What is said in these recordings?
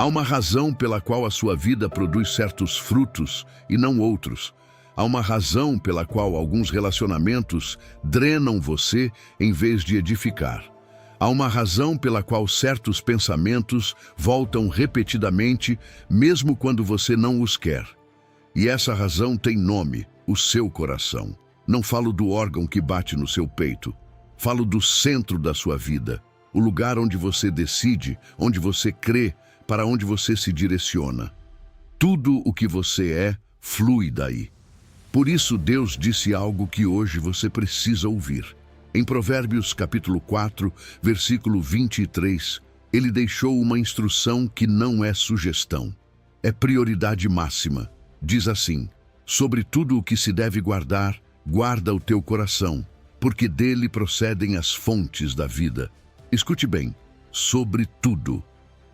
uma razão pela qual a sua vida produz certos frutos e não outros. Há uma razão pela qual alguns relacionamentos drenam você em vez de edificar. Há uma razão pela qual certos pensamentos voltam repetidamente, mesmo quando você não os quer. E essa razão tem nome, o seu coração. Não falo do órgão que bate no seu peito. Falo do centro da sua vida, o lugar onde você decide, onde você crê, para onde você se direciona. Tudo o que você é, flui daí. Por isso Deus disse algo que hoje você precisa ouvir. Em Provérbios capítulo 4, versículo 23, ele deixou uma instrução que não é sugestão. É prioridade máxima. Diz assim: sobre tudo o que se deve guardar, guarda o teu coração, porque dele procedem as fontes da vida. Escute bem, sobre tudo.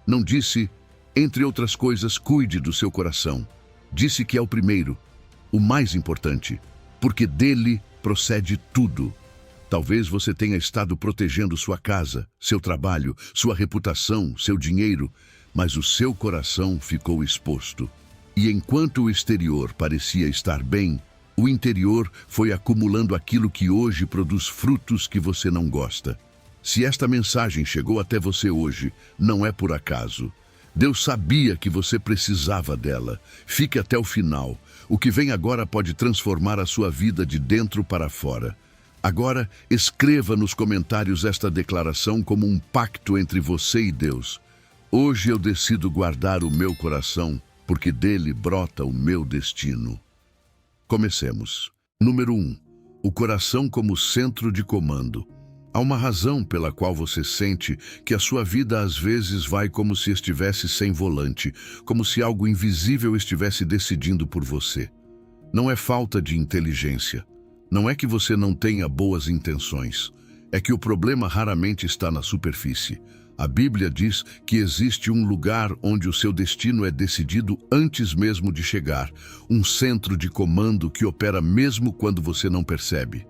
Não disse, entre outras coisas, cuide do seu coração. Disse que é o primeiro, o mais importante, porque dele procede tudo. Talvez você tenha estado protegendo sua casa, seu trabalho, sua reputação, seu dinheiro, mas o seu coração ficou exposto. E enquanto o exterior parecia estar bem, o interior foi acumulando aquilo que hoje produz frutos que você não gosta. Se esta mensagem chegou até você hoje, não é por acaso. Deus sabia que você precisava dela. Fique até o final. O que vem agora pode transformar a sua vida de dentro para fora. Agora, escreva nos comentários esta declaração como um pacto entre você e Deus. Hoje eu decido guardar o meu coração, porque dele brota o meu destino. Comecemos. Número 1. O coração como centro de comando. Há uma razão pela qual você sente que a sua vida às vezes vai como se estivesse sem volante, como se algo invisível estivesse decidindo por você. Não é falta de inteligência. Não é que você não tenha boas intenções. É que o problema raramente está na superfície. A Bíblia diz que existe um lugar onde o seu destino é decidido antes mesmo de chegar, um centro de comando que opera mesmo quando você não percebe.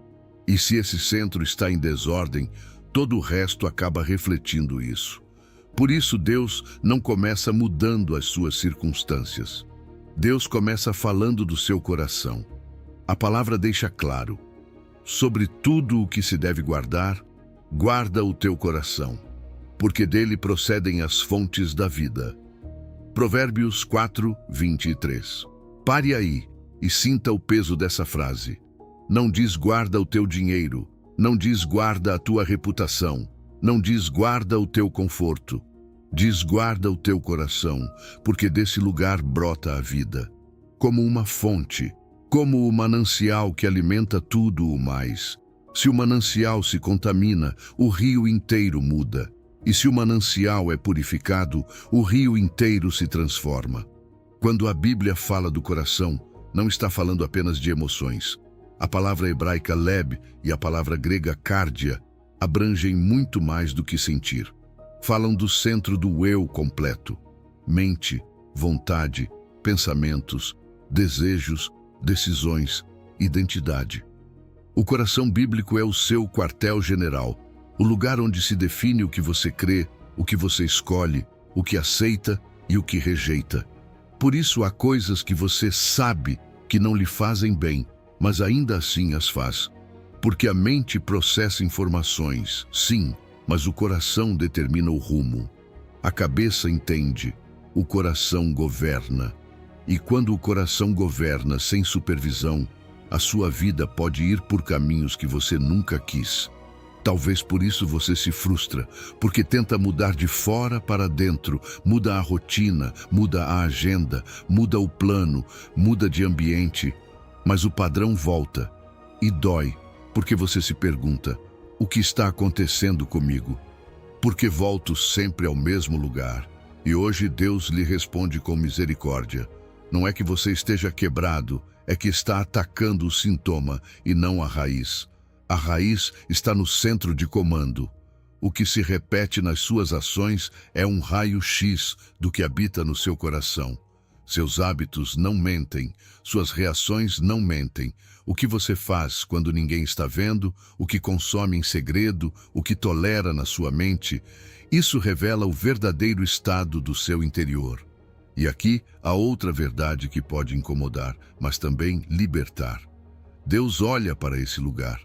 E se esse centro está em desordem, todo o resto acaba refletindo isso. Por isso Deus não começa mudando as suas circunstâncias. Deus começa falando do seu coração. A palavra deixa claro: sobre tudo o que se deve guardar, guarda o teu coração, porque dele procedem as fontes da vida. Provérbios 4, 23. Pare aí e sinta o peso dessa frase. Não diz guarda o teu dinheiro, não diz guarda a tua reputação, não diz guarda o teu conforto. Diz guarda o teu coração, porque desse lugar brota a vida. Como uma fonte, como o manancial que alimenta tudo o mais. Se o manancial se contamina, o rio inteiro muda. E se o manancial é purificado, o rio inteiro se transforma. Quando a Bíblia fala do coração, não está falando apenas de emoções. A palavra hebraica leb e a palavra grega cardia abrangem muito mais do que sentir. Falam do centro do eu completo. Mente, vontade, pensamentos, desejos, decisões, identidade. O coração bíblico é o seu quartel-general, o lugar onde se define o que você crê, o que você escolhe, o que aceita e o que rejeita. Por isso há coisas que você sabe que não lhe fazem bem, mas ainda assim as faz. Porque a mente processa informações, sim, mas o coração determina o rumo. A cabeça entende, o coração governa. E quando o coração governa sem supervisão, a sua vida pode ir por caminhos que você nunca quis. Talvez por isso você se frustra, porque tenta mudar de fora para dentro, muda a rotina, muda a agenda, muda o plano, muda de ambiente, mas o padrão volta e dói, porque você se pergunta: o que está acontecendo comigo? Por que volto sempre ao mesmo lugar? E hoje Deus lhe responde com misericórdia. Não é que você esteja quebrado, é que está atacando o sintoma e não a raiz. A raiz está no centro de comando. O que se repete nas suas ações é um raio-x do que habita no seu coração. Seus hábitos não mentem, suas reações não mentem. O que você faz quando ninguém está vendo, o que consome em segredo, o que tolera na sua mente, isso revela o verdadeiro estado do seu interior. E aqui há outra verdade que pode incomodar, mas também libertar. Deus olha para esse lugar.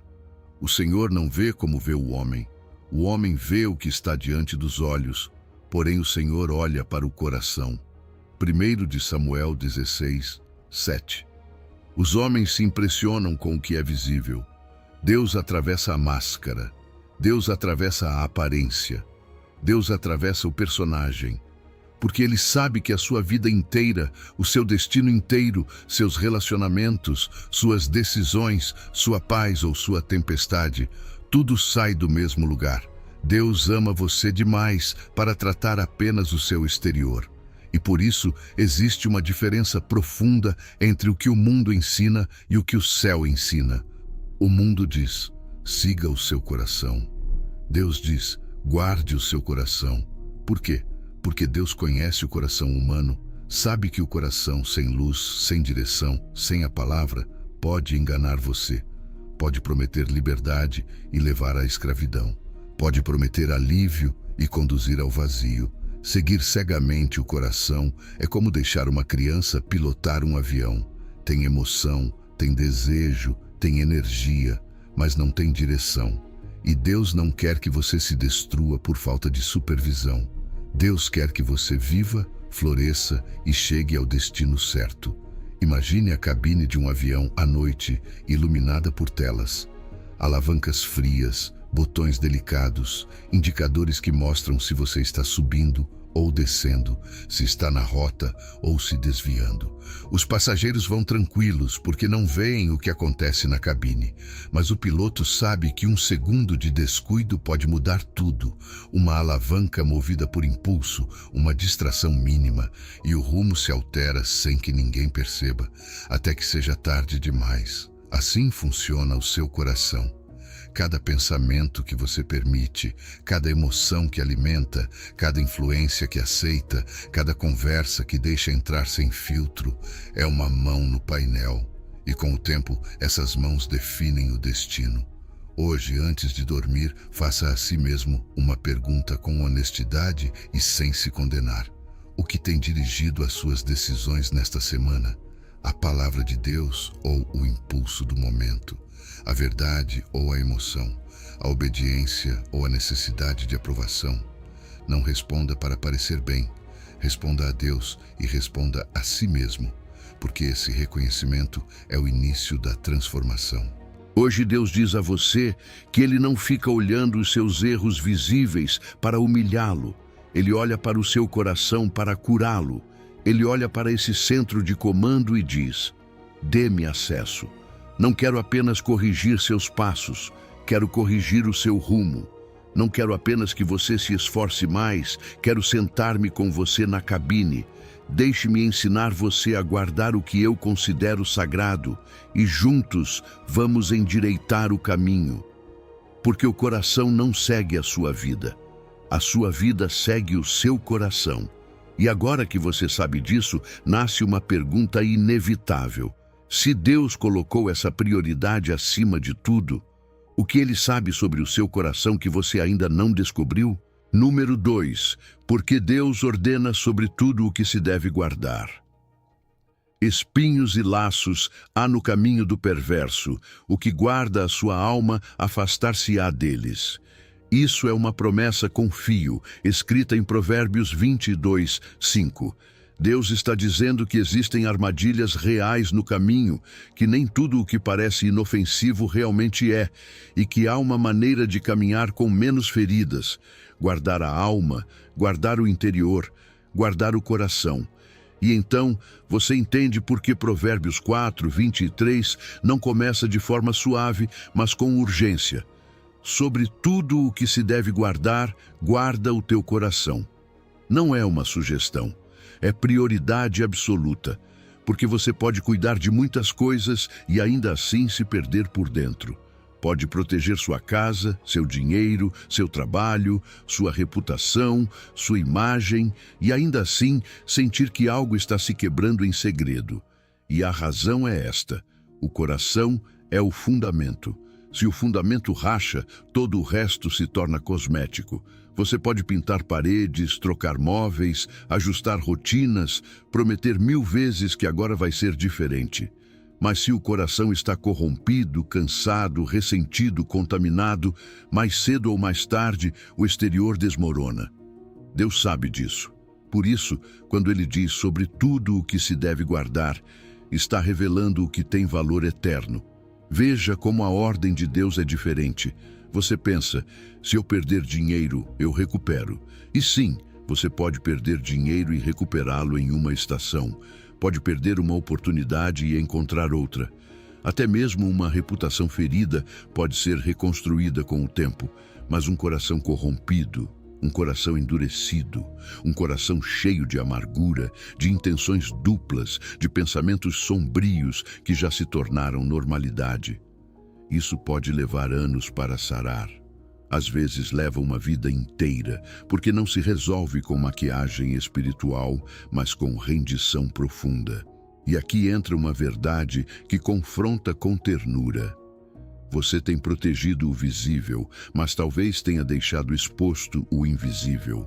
O Senhor não vê como vê o homem. O homem vê o que está diante dos olhos, porém o Senhor olha para o coração. 1 Samuel 16, 7. Os homens se impressionam com o que é visível. Deus atravessa a máscara. Deus atravessa a aparência. Deus atravessa o personagem. Porque Ele sabe que a sua vida inteira, o seu destino inteiro, seus relacionamentos, suas decisões, sua paz ou sua tempestade, tudo sai do mesmo lugar. Deus ama você demais para tratar apenas o seu exterior. E por isso existe uma diferença profunda entre o que o mundo ensina e o que o céu ensina. O mundo diz, siga o seu coração. Deus diz, guarde o seu coração. Por quê? Porque Deus conhece o coração humano, sabe que o coração sem luz, sem direção, sem a palavra, pode enganar você. Pode prometer liberdade e levar à escravidão. Pode prometer alívio e conduzir ao vazio. Seguir cegamente o coração é como deixar uma criança pilotar um avião. Tem emoção, tem desejo, tem energia, mas não tem direção. E Deus não quer que você se destrua por falta de supervisão. Deus quer que você viva, floresça e chegue ao destino certo. Imagine a cabine de um avião à noite, iluminada por telas. Alavancas frias, botões delicados, indicadores que mostram se você está subindo ou descendo, se está na rota ou se desviando. Os passageiros vão tranquilos porque não veem o que acontece na cabine, mas o piloto sabe que um segundo de descuido pode mudar tudo. Uma alavanca movida por impulso, uma distração mínima, e o rumo se altera sem que ninguém perceba, até que seja tarde demais. Assim funciona o seu coração. Cada pensamento que você permite, cada emoção que alimenta, cada influência que aceita, cada conversa que deixa entrar sem filtro, é uma mão no painel. E com o tempo, essas mãos definem o destino. Hoje, antes de dormir, faça a si mesmo uma pergunta com honestidade e sem se condenar. O que tem dirigido as suas decisões nesta semana? A palavra de Deus ou o impulso do momento? A verdade ou a emoção, a obediência ou a necessidade de aprovação? Não responda para parecer bem, responda a Deus e responda a si mesmo, porque esse reconhecimento é o início da transformação. Hoje Deus diz a você que Ele não fica olhando os seus erros visíveis para humilhá-lo. Ele olha para o seu coração para curá-lo. Ele olha para esse centro de comando e diz, dê-me acesso. Não quero apenas corrigir seus passos, quero corrigir o seu rumo. Não quero apenas que você se esforce mais, quero sentar-me com você na cabine. Deixe-me ensinar você a guardar o que eu considero sagrado e juntos vamos endireitar o caminho. Porque o coração não segue a sua vida segue o seu coração. E agora que você sabe disso, nasce uma pergunta inevitável. Se Deus colocou essa prioridade acima de tudo, o que Ele sabe sobre o seu coração que você ainda não descobriu? Número 2. Porque Deus ordena sobre tudo o que se deve guardar. Espinhos e laços há no caminho do perverso, o que guarda a sua alma afastar-se-á deles. Isso é uma promessa com fio, escrita em Provérbios 22, 5. Deus está dizendo que existem armadilhas reais no caminho, que nem tudo o que parece inofensivo realmente é, e que há uma maneira de caminhar com menos feridas, guardar a alma, guardar o interior, guardar o coração. E então, você entende por que Provérbios 4, 23 não começa de forma suave, mas com urgência. Sobre tudo o que se deve guardar, guarda o teu coração. Não é uma sugestão. É prioridade absoluta, porque você pode cuidar de muitas coisas e ainda assim se perder por dentro. Pode proteger sua casa, seu dinheiro, seu trabalho, sua reputação, sua imagem e ainda assim sentir que algo está se quebrando em segredo. E a razão é esta: o coração é o fundamento. Se o fundamento racha, todo o resto se torna cosmético. Você pode pintar paredes, trocar móveis, ajustar rotinas, prometer 1000 vezes que agora vai ser diferente. Mas se o coração está corrompido, cansado, ressentido, contaminado, mais cedo ou mais tarde, o exterior desmorona. Deus sabe disso. Por isso, quando Ele diz sobre tudo o que se deve guardar, está revelando o que tem valor eterno. Veja como a ordem de Deus é diferente. Você pensa, se eu perder dinheiro, eu recupero. E sim, você pode perder dinheiro e recuperá-lo em uma estação. Pode perder uma oportunidade e encontrar outra. Até mesmo uma reputação ferida pode ser reconstruída com o tempo, mas um coração corrompido, um coração endurecido, um coração cheio de amargura, de intenções duplas, de pensamentos sombrios que já se tornaram normalidade. Isso pode levar anos para sarar. Às vezes leva uma vida inteira, porque não se resolve com maquiagem espiritual, mas com rendição profunda. E aqui entra uma verdade que confronta com ternura. Você tem protegido o visível, mas talvez tenha deixado exposto o invisível.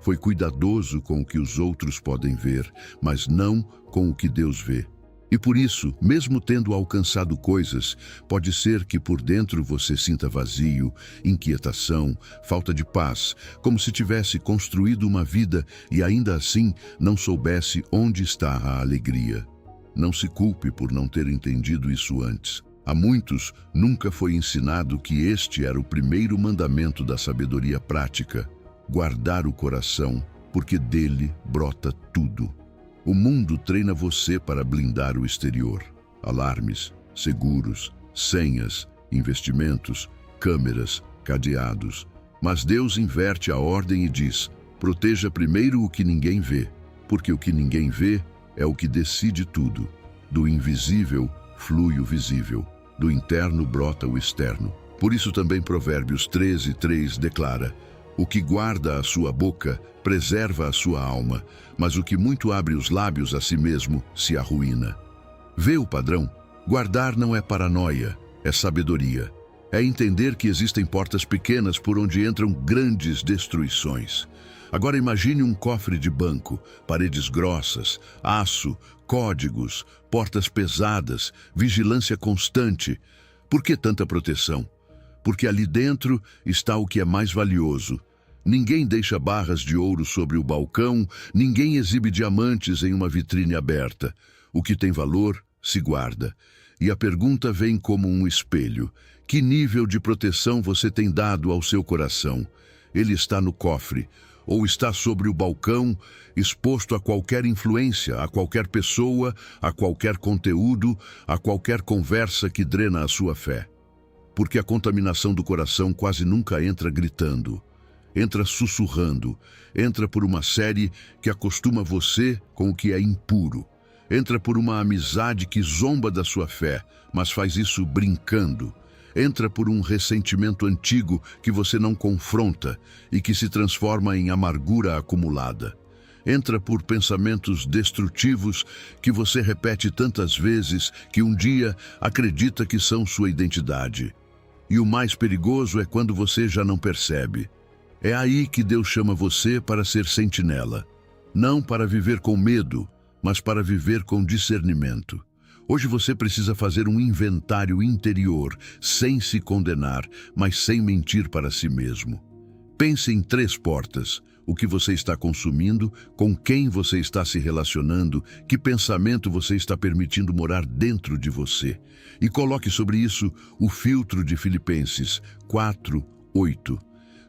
Foi cuidadoso com o que os outros podem ver, mas não com o que Deus vê. E por isso, mesmo tendo alcançado coisas, pode ser que por dentro você sinta vazio, inquietação, falta de paz, como se tivesse construído uma vida e ainda assim não soubesse onde está a alegria. Não se culpe por não ter entendido isso antes. A muitos nunca foi ensinado que este era o primeiro mandamento da sabedoria prática: guardar o coração, porque dele brota tudo. O mundo treina você para blindar o exterior. Alarmes, seguros, senhas, investimentos, câmeras, cadeados. Mas Deus inverte a ordem e diz: proteja primeiro o que ninguém vê, porque o que ninguém vê é o que decide tudo. Do invisível flui o visível, do interno brota o externo. Por isso também Provérbios 13:3 declara: o que guarda a sua boca preserva a sua alma, mas o que muito abre os lábios a si mesmo se arruína. Vê o padrão? Guardar não é paranoia, é sabedoria. É entender que existem portas pequenas por onde entram grandes destruições. Agora imagine um cofre de banco, paredes grossas, aço, códigos, portas pesadas, vigilância constante. Por que tanta proteção? Porque ali dentro está o que é mais valioso. Ninguém deixa barras de ouro sobre o balcão, ninguém exibe diamantes em uma vitrine aberta. O que tem valor se guarda. E a pergunta vem como um espelho: que nível de proteção você tem dado ao seu coração? Ele está no cofre, ou está sobre o balcão, exposto a qualquer influência, a qualquer pessoa, a qualquer conteúdo, a qualquer conversa que drena a sua fé? Porque a contaminação do coração quase nunca entra gritando. Entra sussurrando, entra por uma série que acostuma você com o que é impuro. Entra por uma amizade que zomba da sua fé, mas faz isso brincando. Entra por um ressentimento antigo que você não confronta e que se transforma em amargura acumulada. Entra por pensamentos destrutivos que você repete tantas vezes que um dia acredita que são sua identidade. E o mais perigoso é quando você já não percebe. É aí que Deus chama você para ser sentinela. Não para viver com medo, mas para viver com discernimento. Hoje você precisa fazer um inventário interior, sem se condenar, mas sem mentir para si mesmo. Pense em 3 portas: o que você está consumindo, com quem você está se relacionando, que pensamento você está permitindo morar dentro de você. E coloque sobre isso o filtro de Filipenses 4:8.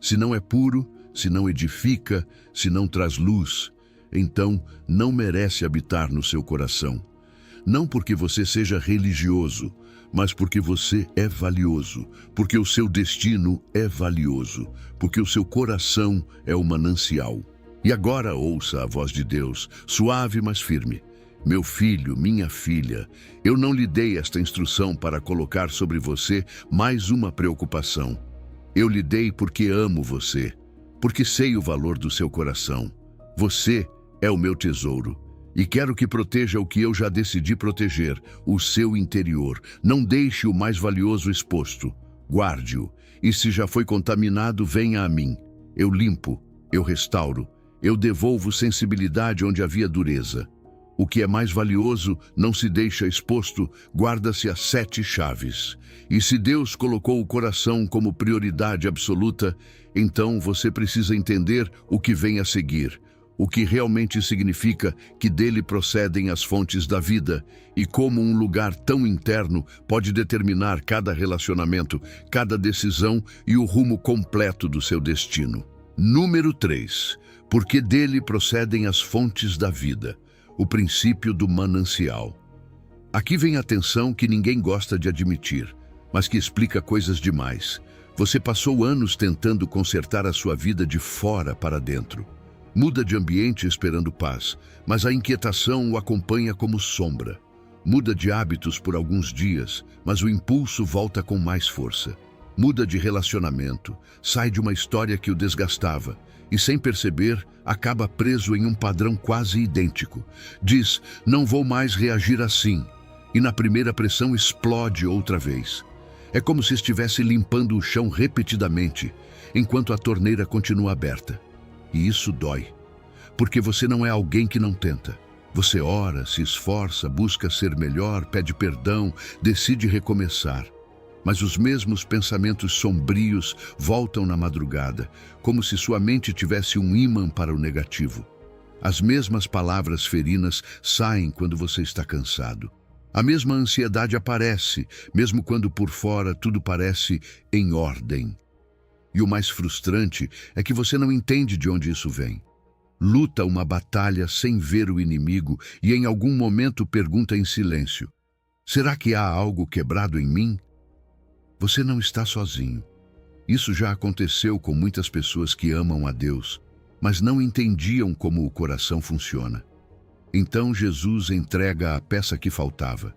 Se não é puro, se não edifica, se não traz luz, então não merece habitar no seu coração. Não porque você seja religioso, mas porque você é valioso, porque o seu destino é valioso, porque o seu coração é o manancial. E agora ouça a voz de Deus, suave mas firme. Meu filho, minha filha, eu não lhe dei esta instrução para colocar sobre você mais uma preocupação. Eu lhe dei porque amo você, porque sei o valor do seu coração. Você é o meu tesouro e quero que proteja o que eu já decidi proteger, o seu interior. Não deixe o mais valioso exposto. Guarde-o, e se já foi contaminado, venha a mim. Eu limpo, eu restauro, eu devolvo sensibilidade onde havia dureza. O que é mais valioso não se deixa exposto, guarda-se as 7 chaves. E se Deus colocou o coração como prioridade absoluta, então você precisa entender o que vem a seguir, o que realmente significa que dele procedem as fontes da vida e como um lugar tão interno pode determinar cada relacionamento, cada decisão e o rumo completo do seu destino. Número 3. Porque dele procedem as fontes da vida. O princípio do manancial. Aqui vem a tensão que ninguém gosta de admitir, mas que explica coisas demais. Você passou anos tentando consertar a sua vida de fora para dentro. Muda de ambiente esperando paz, mas a inquietação o acompanha como sombra. Muda de hábitos por alguns dias, mas o impulso volta com mais força. Muda de relacionamento, sai de uma história que o desgastava, e sem perceber, acaba preso em um padrão quase idêntico. Diz, não vou mais reagir assim, e na primeira pressão explode outra vez. É como se estivesse limpando o chão repetidamente, enquanto a torneira continua aberta. E isso dói, porque você não é alguém que não tenta. Você ora, se esforça, busca ser melhor, pede perdão, decide recomeçar. Mas os mesmos pensamentos sombrios voltam na madrugada, como se sua mente tivesse um ímã para o negativo. As mesmas palavras ferinas saem quando você está cansado. A mesma ansiedade aparece, mesmo quando por fora tudo parece em ordem. E o mais frustrante é que você não entende de onde isso vem. Luta uma batalha sem ver o inimigo e em algum momento pergunta em silêncio: será que há algo quebrado em mim? Você não está sozinho. Isso já aconteceu com muitas pessoas que amam a Deus, mas não entendiam como o coração funciona. Então Jesus entrega a peça que faltava.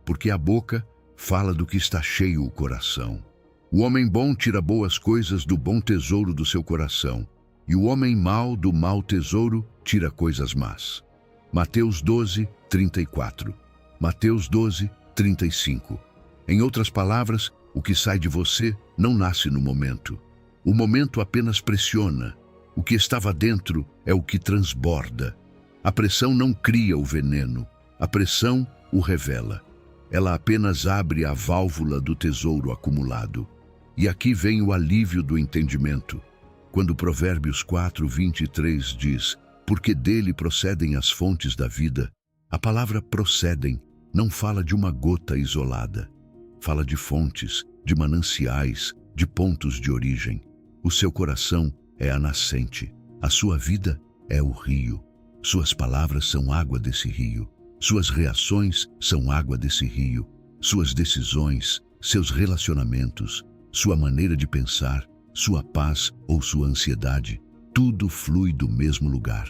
Porque a boca fala do que está cheio o coração. O homem bom tira boas coisas do bom tesouro do seu coração, e o homem mau do mau tesouro tira coisas más. Mateus 12, 34. Mateus 12, 35. Em outras palavras, o que sai de você não nasce no momento. O momento apenas pressiona. O que estava dentro é o que transborda. A pressão não cria o veneno. A pressão o revela. Ela apenas abre a válvula do tesouro acumulado. E aqui vem o alívio do entendimento. Quando Provérbios 4, 23 diz, porque dele procedem as fontes da vida, a palavra procedem não fala de uma gota isolada. Fala de fontes, de mananciais, de pontos de origem. O seu coração é a nascente. A sua vida é o rio. Suas palavras são água desse rio. Suas reações são água desse rio. Suas decisões, seus relacionamentos, sua maneira de pensar, sua paz ou sua ansiedade, tudo flui do mesmo lugar.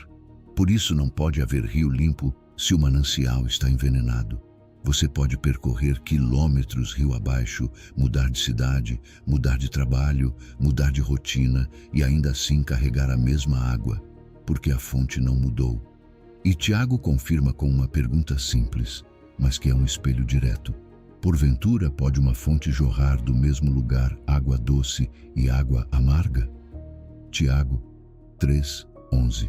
Por isso não pode haver rio limpo se o manancial está envenenado. Você pode percorrer quilômetros rio abaixo, mudar de cidade, mudar de trabalho, mudar de rotina e ainda assim carregar a mesma água, porque a fonte não mudou. E Tiago confirma com uma pergunta simples, mas que é um espelho direto. Porventura pode uma fonte jorrar do mesmo lugar água doce e água amarga? Tiago 3, 11.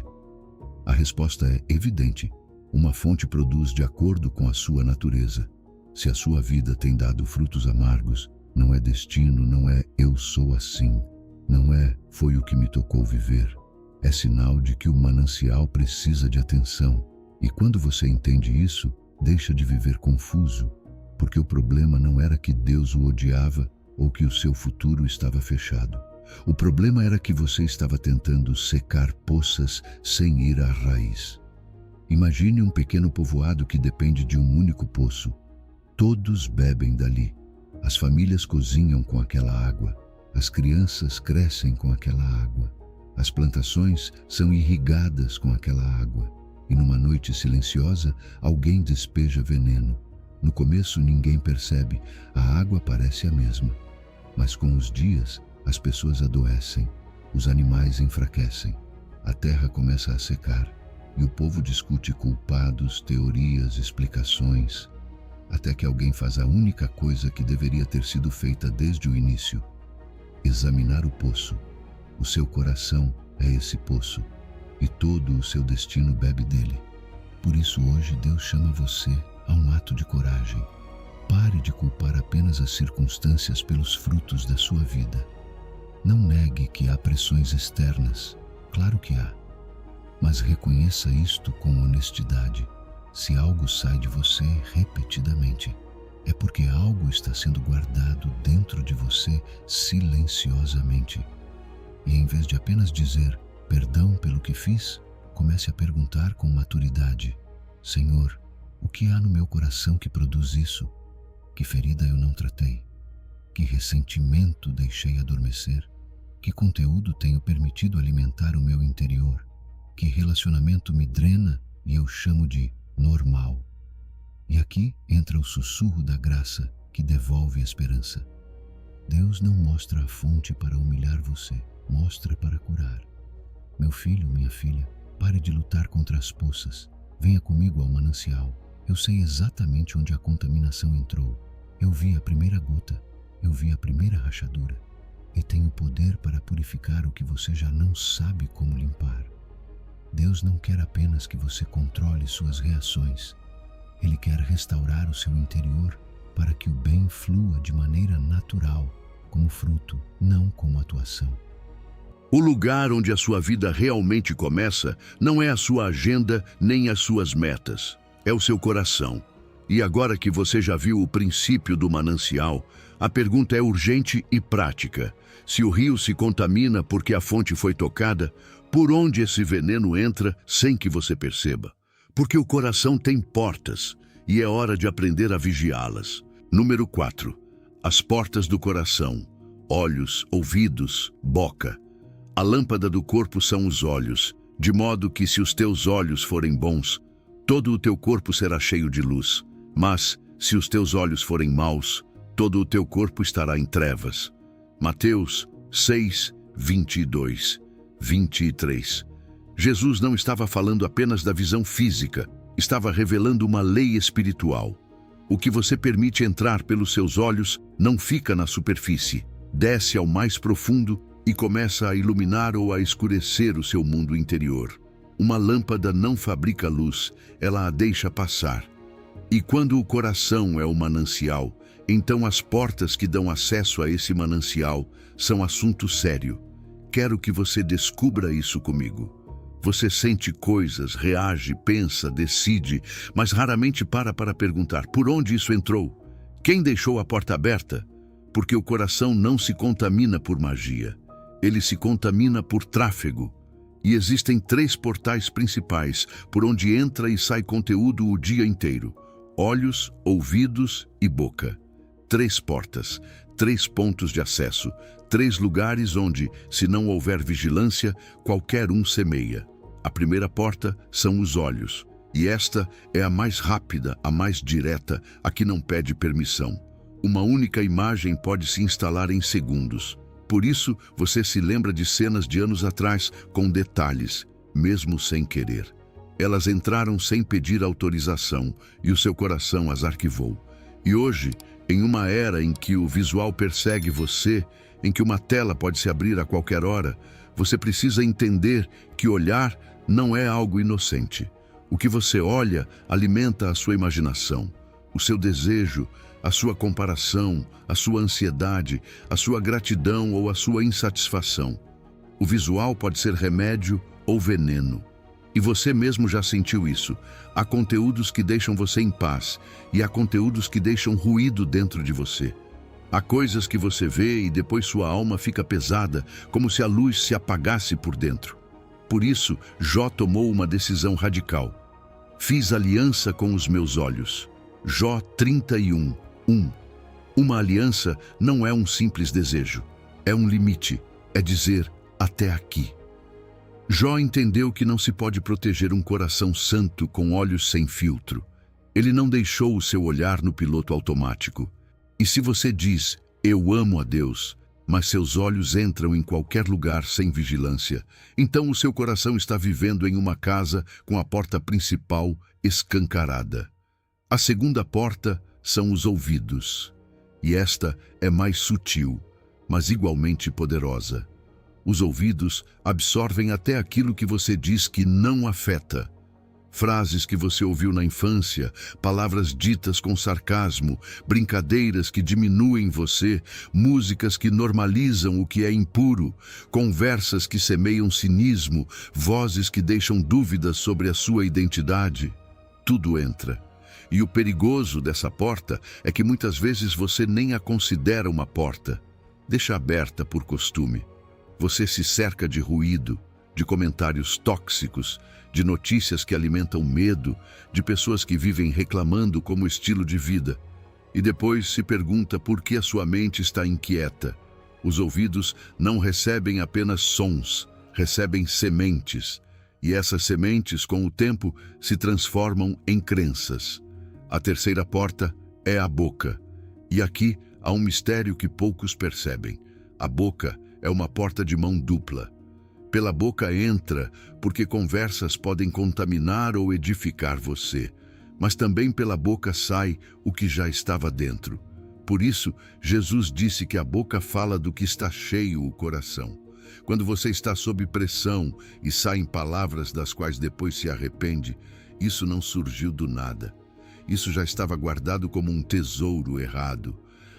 A resposta é evidente. Uma fonte produz de acordo com a sua natureza. Se a sua vida tem dado frutos amargos, não é destino, não é eu sou assim, não é foi o que me tocou viver. É sinal de que o manancial precisa de atenção. E quando você entende isso, deixa de viver confuso, porque o problema não era que Deus o odiava ou que o seu futuro estava fechado. O problema era que você estava tentando secar poças sem ir à raiz. Imagine um pequeno povoado que depende de um único poço. Todos bebem dali. As famílias cozinham com aquela água. As crianças crescem com aquela água. As plantações são irrigadas com aquela água. E numa noite silenciosa, alguém despeja veneno. No começo ninguém percebe, a água parece a mesma. Mas com os dias, as pessoas adoecem, os animais enfraquecem, a terra começa a secar e o povo discute culpados, teorias, explicações, até que alguém faz a única coisa que deveria ter sido feita desde o início: examinar o poço. O seu coração é esse poço e todo o seu destino bebe dele. Por isso hoje Deus chama você a um ato de coragem. Pare de culpar apenas as circunstâncias pelos frutos da sua vida. Não negue que há pressões externas. Claro que há. Mas reconheça isto com honestidade. Se algo sai de você repetidamente, é porque algo está sendo guardado dentro de você silenciosamente. E em vez de apenas dizer perdão pelo que fiz, comece a perguntar com maturidade: Senhor, o que há no meu coração que produz isso? Que ferida eu não tratei? Que ressentimento deixei adormecer? Que conteúdo tenho permitido alimentar o meu interior? Que relacionamento me drena e eu chamo de normal? E aqui entra o sussurro da graça que devolve a esperança. Deus não mostra a fonte para humilhar você, mostra para curar. Meu filho, minha filha, pare de lutar contra as poças. Venha comigo ao manancial. Eu sei exatamente onde a contaminação entrou. Eu vi a primeira gota, eu vi a primeira rachadura. E tenho poder para purificar o que você já não sabe como limpar. Deus não quer apenas que você controle suas reações. Ele quer restaurar o seu interior para que o bem flua de maneira natural, como fruto, não como atuação. O lugar onde a sua vida realmente começa não é a sua agenda nem as suas metas. É o seu coração. E agora que você já viu o princípio do manancial, a pergunta é urgente e prática. Se o rio se contamina porque a fonte foi tocada, por onde esse veneno entra sem que você perceba? Porque o coração tem portas e é hora de aprender a vigiá-las. Número 4. As portas do coração: olhos, ouvidos, boca. A lâmpada do corpo são os olhos, de modo que se os teus olhos forem bons, todo o teu corpo será cheio de luz. Mas, se os teus olhos forem maus, todo o teu corpo estará em trevas. Mateus 6, 22, 23. Jesus não estava falando apenas da visão física, estava revelando uma lei espiritual. O que você permite entrar pelos seus olhos não fica na superfície, desce ao mais profundo e começa a iluminar ou a escurecer o seu mundo interior. Uma lâmpada não fabrica luz, ela a deixa passar. E quando o coração é o manancial, então as portas que dão acesso a esse manancial são assunto sério. Quero que você descubra isso comigo. Você sente coisas, reage, pensa, decide, mas raramente para perguntar por onde isso entrou. Quem deixou a porta aberta? Porque o coração não se contamina por magia. Ele se contamina por tráfego. E existem 3 portais principais por onde entra e sai conteúdo o dia inteiro: olhos, ouvidos e boca. 3 portas, 3 pontos de acesso, 3 lugares onde, se não houver vigilância, qualquer um semeia. A primeira porta são os olhos, e esta é a mais rápida, a mais direta, a que não pede permissão. Uma única imagem pode se instalar em segundos. Por isso, você se lembra de cenas de anos atrás com detalhes, mesmo sem querer. Elas entraram sem pedir autorização e o seu coração as arquivou. E hoje, em uma era em que o visual persegue você, em que uma tela pode se abrir a qualquer hora, você precisa entender que olhar não é algo inocente. O que você olha alimenta a sua imaginação, o seu desejo, a sua comparação, a sua ansiedade, a sua gratidão ou a sua insatisfação. O visual pode ser remédio ou veneno. E você mesmo já sentiu isso. Há conteúdos que deixam você em paz e há conteúdos que deixam ruído dentro de você. Há coisas que você vê e depois sua alma fica pesada, como se a luz se apagasse por dentro. Por isso, Jó tomou uma decisão radical. Fiz aliança com os meus olhos. Jó 31, 1. Uma aliança não é um simples desejo. É um limite. É dizer até aqui. Jó entendeu que não se pode proteger um coração santo com olhos sem filtro. Ele não deixou o seu olhar no piloto automático. E se você diz, eu amo a Deus, mas seus olhos entram em qualquer lugar sem vigilância, então o seu coração está vivendo em uma casa com a porta principal escancarada. A segunda porta são os ouvidos. E esta é mais sutil, mas igualmente poderosa. Os ouvidos absorvem até aquilo que você diz que não afeta. Frases que você ouviu na infância, palavras ditas com sarcasmo, brincadeiras que diminuem você, músicas que normalizam o que é impuro, conversas que semeiam cinismo, vozes que deixam dúvidas sobre a sua identidade. Tudo entra. E o perigoso dessa porta é que muitas vezes você nem a considera uma porta. Deixa aberta por costume. Você se cerca de ruído, de comentários tóxicos, de notícias que alimentam medo, de pessoas que vivem reclamando como estilo de vida. E depois se pergunta por que a sua mente está inquieta. Os ouvidos não recebem apenas sons, recebem sementes. E essas sementes, com o tempo, se transformam em crenças. A terceira porta é a boca. E aqui há um mistério que poucos percebem. A boca é uma porta de mão dupla. Pela boca entra, porque conversas podem contaminar ou edificar você, mas também pela boca sai o que já estava dentro. Por isso, Jesus disse que a boca fala do que está cheio o coração. Quando você está sob pressão e saem palavras das quais depois se arrepende, isso não surgiu do nada. Isso já estava guardado como um tesouro errado.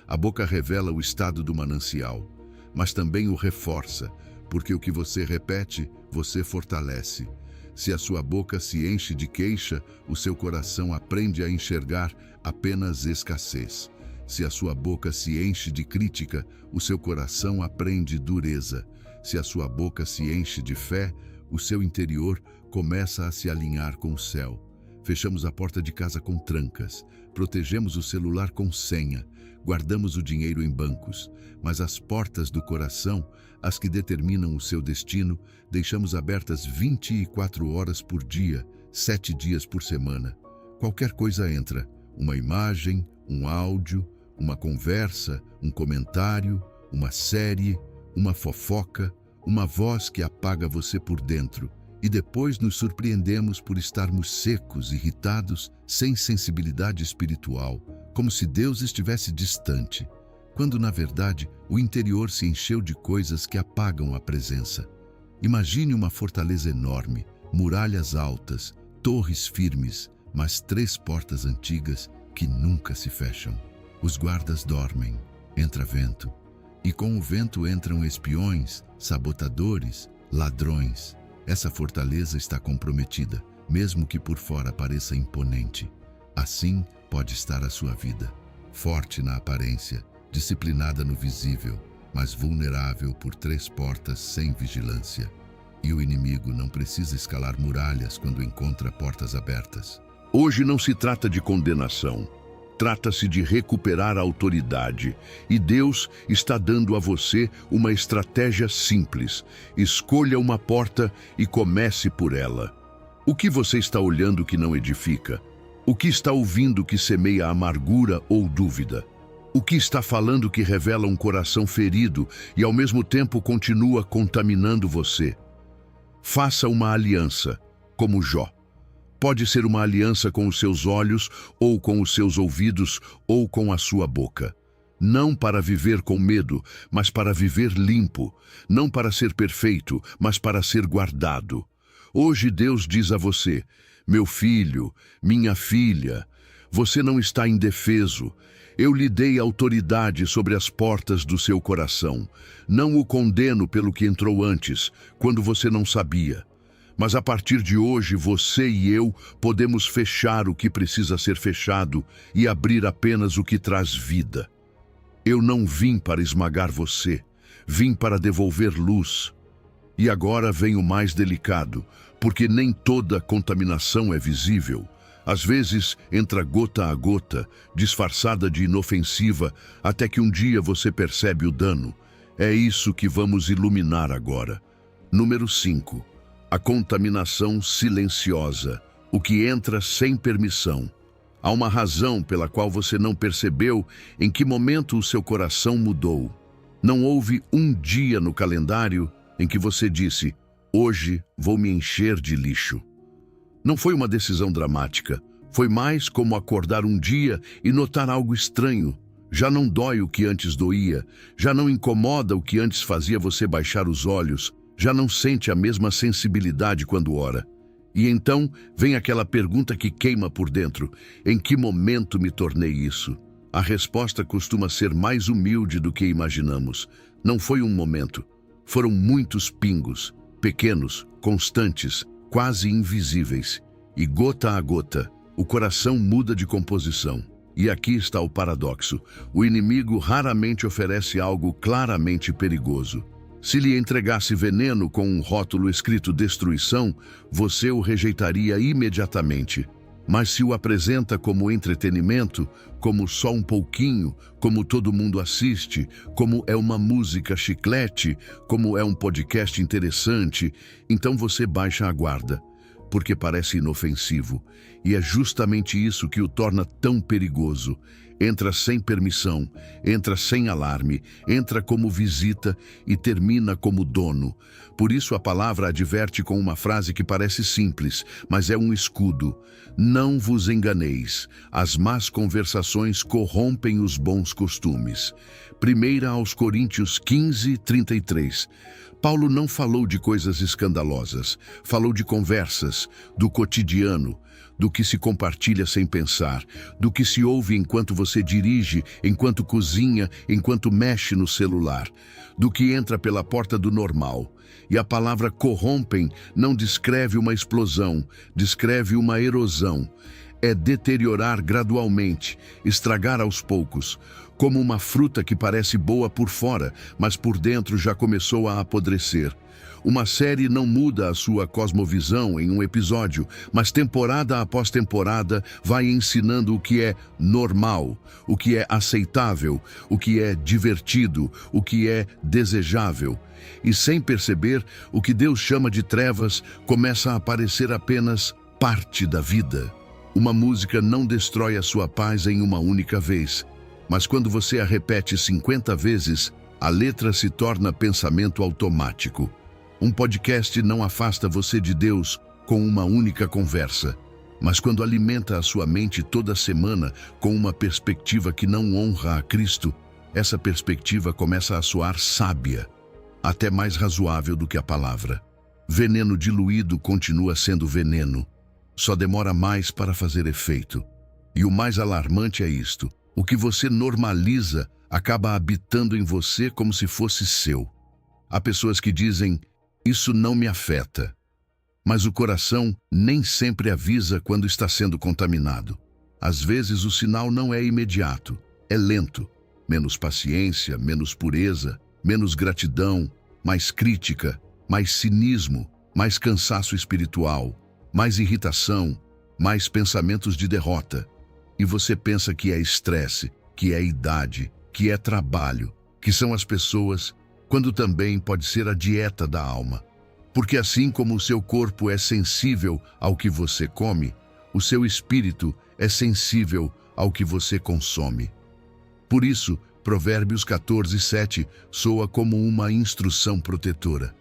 A boca revela o estado do manancial, mas também o reforça, porque o que você repete, você fortalece. Se a sua boca se enche de queixa, o seu coração aprende a enxergar apenas escassez. Se a sua boca se enche de crítica, o seu coração aprende dureza. Se a sua boca se enche de fé, o seu interior começa a se alinhar com o céu. Fechamos a porta de casa com trancas, protegemos o celular com senha, guardamos o dinheiro em bancos, mas as portas do coração, as que determinam o seu destino, deixamos abertas 24 horas por dia, 7 dias por semana. Qualquer coisa entra, uma imagem, um áudio, uma conversa, um comentário, uma série, uma fofoca, uma voz que apaga você por dentro. E depois nos surpreendemos por estarmos secos, irritados, sem sensibilidade espiritual, como se Deus estivesse distante, quando na verdade o interior se encheu de coisas que apagam a presença. Imagine uma fortaleza enorme, muralhas altas, torres firmes, mas 3 portas antigas que nunca se fecham. Os guardas dormem, entra vento, e com o vento entram espiões, sabotadores, ladrões. Essa fortaleza está comprometida, mesmo que por fora pareça imponente. Assim pode estar a sua vida, forte na aparência, disciplinada no visível, mas vulnerável por 3 portas sem vigilância. E o inimigo não precisa escalar muralhas quando encontra portas abertas. Hoje não se trata de condenação. Trata-se de recuperar a autoridade, e Deus está dando a você uma estratégia simples. Escolha uma porta e comece por ela. O que você está olhando que não edifica? O que está ouvindo que semeia amargura ou dúvida? O que está falando que revela um coração ferido e ao mesmo tempo continua contaminando você? Faça uma aliança, como Jó. Pode ser uma aliança com os seus olhos, ou com os seus ouvidos, ou com a sua boca. Não para viver com medo, mas para viver limpo. Não para ser perfeito, mas para ser guardado. Hoje Deus diz a você, meu filho, minha filha, você não está indefeso. Eu lhe dei autoridade sobre as portas do seu coração. Não o condeno pelo que entrou antes, quando você não sabia. Mas a partir de hoje, você e eu podemos fechar o que precisa ser fechado e abrir apenas o que traz vida. Eu não vim para esmagar você, vim para devolver luz. E agora vem o mais delicado, porque nem toda contaminação é visível. Às vezes, entra gota a gota, disfarçada de inofensiva, até que um dia você percebe o dano. É isso que vamos iluminar agora. Número 5. a contaminação silenciosa, o que entra sem permissão. Há uma razão pela qual você não percebeu em que momento o seu coração mudou. Não houve um dia no calendário em que você disse: hoje vou me encher de lixo. Não foi uma decisão dramática. Foi mais como acordar um dia e notar algo estranho. Já não dói o que antes doía, já não incomoda o que antes fazia você baixar os olhos, já não sente a mesma sensibilidade quando ora. E então vem aquela pergunta que queima por dentro: em que momento me tornei isso? A resposta costuma ser mais humilde do que imaginamos. Não foi um momento, foram muitos pingos, pequenos, constantes, quase invisíveis. E gota a gota, o coração muda de composição. E aqui está o paradoxo: o inimigo raramente oferece algo claramente perigoso. Se lhe entregasse veneno com um rótulo escrito destruição, você o rejeitaria imediatamente. Mas se o apresenta como entretenimento, como só um pouquinho, como todo mundo assiste, como é uma música chiclete, como é um podcast interessante, então você baixa a guarda, porque parece inofensivo. E é justamente isso que o torna tão perigoso. Entra sem permissão, entra sem alarme, entra como visita e termina como dono. Por isso a palavra adverte com uma frase que parece simples, mas é um escudo. Não vos enganeis, as más conversações corrompem os bons costumes. 1 aos Coríntios 15, 33. Paulo não falou de coisas escandalosas, falou de conversas, do cotidiano, do que se compartilha sem pensar, do que se ouve enquanto você dirige, enquanto cozinha, enquanto mexe no celular, do que entra pela porta do normal. E a palavra corrompem não descreve uma explosão, descreve uma erosão. É deteriorar gradualmente, estragar aos poucos, como uma fruta que parece boa por fora, mas por dentro já começou a apodrecer. Uma série não muda a sua cosmovisão em um episódio, mas temporada após temporada vai ensinando o que é normal, o que é aceitável, o que é divertido, o que é desejável. E sem perceber, o que Deus chama de trevas começa a parecer apenas parte da vida. Uma música não destrói a sua paz em uma única vez, mas quando você a repete 50 vezes, a letra se torna pensamento automático. Um podcast não afasta você de Deus com uma única conversa, mas quando alimenta a sua mente toda semana com uma perspectiva que não honra a Cristo, essa perspectiva começa a soar sábia, até mais razoável do que a palavra. Veneno diluído continua sendo veneno, só demora mais para fazer efeito. E o mais alarmante é isto: o que você normaliza acaba habitando em você como se fosse seu. Há pessoas que dizem: isso não me afeta. Mas o coração nem sempre avisa quando está sendo contaminado. Às vezes o sinal não é imediato, é lento. Menos paciência, menos pureza, menos gratidão, mais crítica, mais cinismo, mais cansaço espiritual, mais irritação, mais pensamentos de derrota. E você pensa que é estresse, que é idade, que é trabalho, que são as pessoas, quando também pode ser a dieta da alma. Porque assim como o seu corpo é sensível ao que você come, o seu espírito é sensível ao que você consome. Por isso, Provérbios 14:7 soa como uma instrução protetora.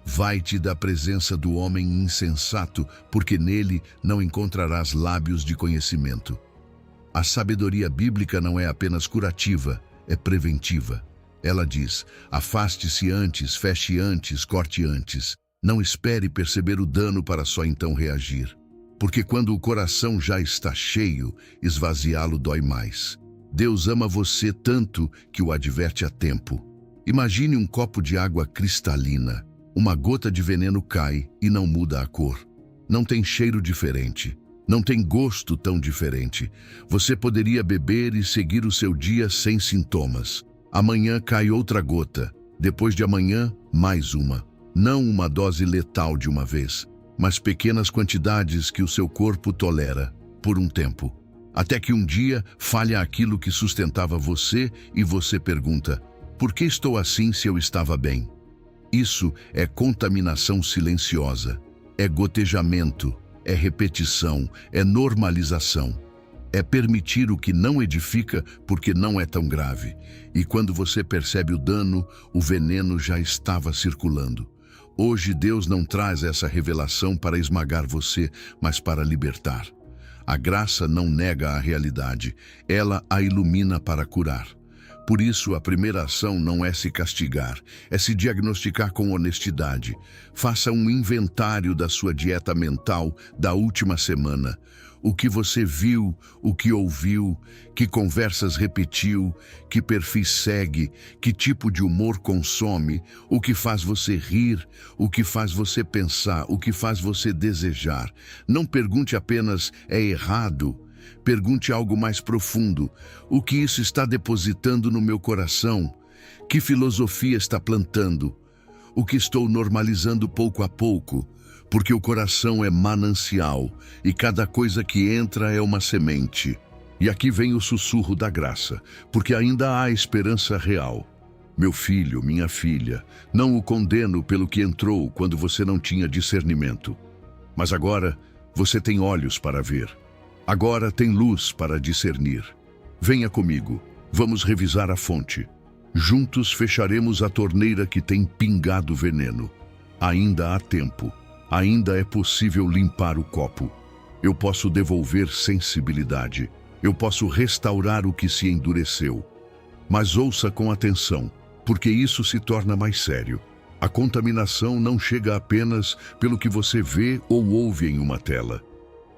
Vai-te da presença do homem insensato, porque nele não encontrarás lábios de conhecimento. A sabedoria bíblica não é apenas curativa, é preventiva. Ela diz: afaste-se antes, feche antes, corte antes. Não espere perceber o dano para só então reagir. Porque quando o coração já está cheio, esvaziá-lo dói mais. Deus ama você tanto que o adverte a tempo. Imagine um copo de água cristalina. Uma gota de veneno cai e não muda a cor. Não tem cheiro diferente. Não tem gosto tão diferente. Você poderia beber e seguir o seu dia sem sintomas. Amanhã cai outra gota, depois de amanhã, mais uma. Não uma dose letal de uma vez, mas pequenas quantidades que o seu corpo tolera, por um tempo. Até que um dia falha aquilo que sustentava você e você pergunta: por que estou assim se eu estava bem? Isso é contaminação silenciosa, é gotejamento, é repetição, é normalização. É permitir o que não edifica porque não é tão grave. E quando você percebe o dano, o veneno já estava circulando. Hoje Deus não traz essa revelação para esmagar você, mas para libertar. A graça não nega a realidade, ela a ilumina para curar. Por isso, a primeira ação não é se castigar, é se diagnosticar com honestidade. Faça um inventário da sua dieta mental da última semana. O que você viu, o que ouviu, que conversas repetiu, que perfis segue, que tipo de humor consome, o que faz você rir, o que faz você pensar, o que faz você desejar. Não pergunte apenas "é errado". Pergunte algo mais profundo. O que isso está depositando no meu coração? Que filosofia está plantando? O que estou normalizando pouco a pouco? Porque o coração é manancial e cada coisa que entra é uma semente. E aqui vem o sussurro da graça, porque ainda há esperança real. Meu filho, minha filha, não o condeno pelo que entrou quando você não tinha discernimento. Mas agora você tem olhos para ver. Agora tem luz para discernir. Venha comigo, vamos revisar a fonte. Juntos fecharemos a torneira que tem pingado veneno. Ainda há tempo, ainda é possível limpar o copo. Eu posso devolver sensibilidade, eu posso restaurar o que se endureceu. Mas ouça com atenção, porque isso se torna mais sério. A contaminação não chega apenas pelo que você vê ou ouve em uma tela.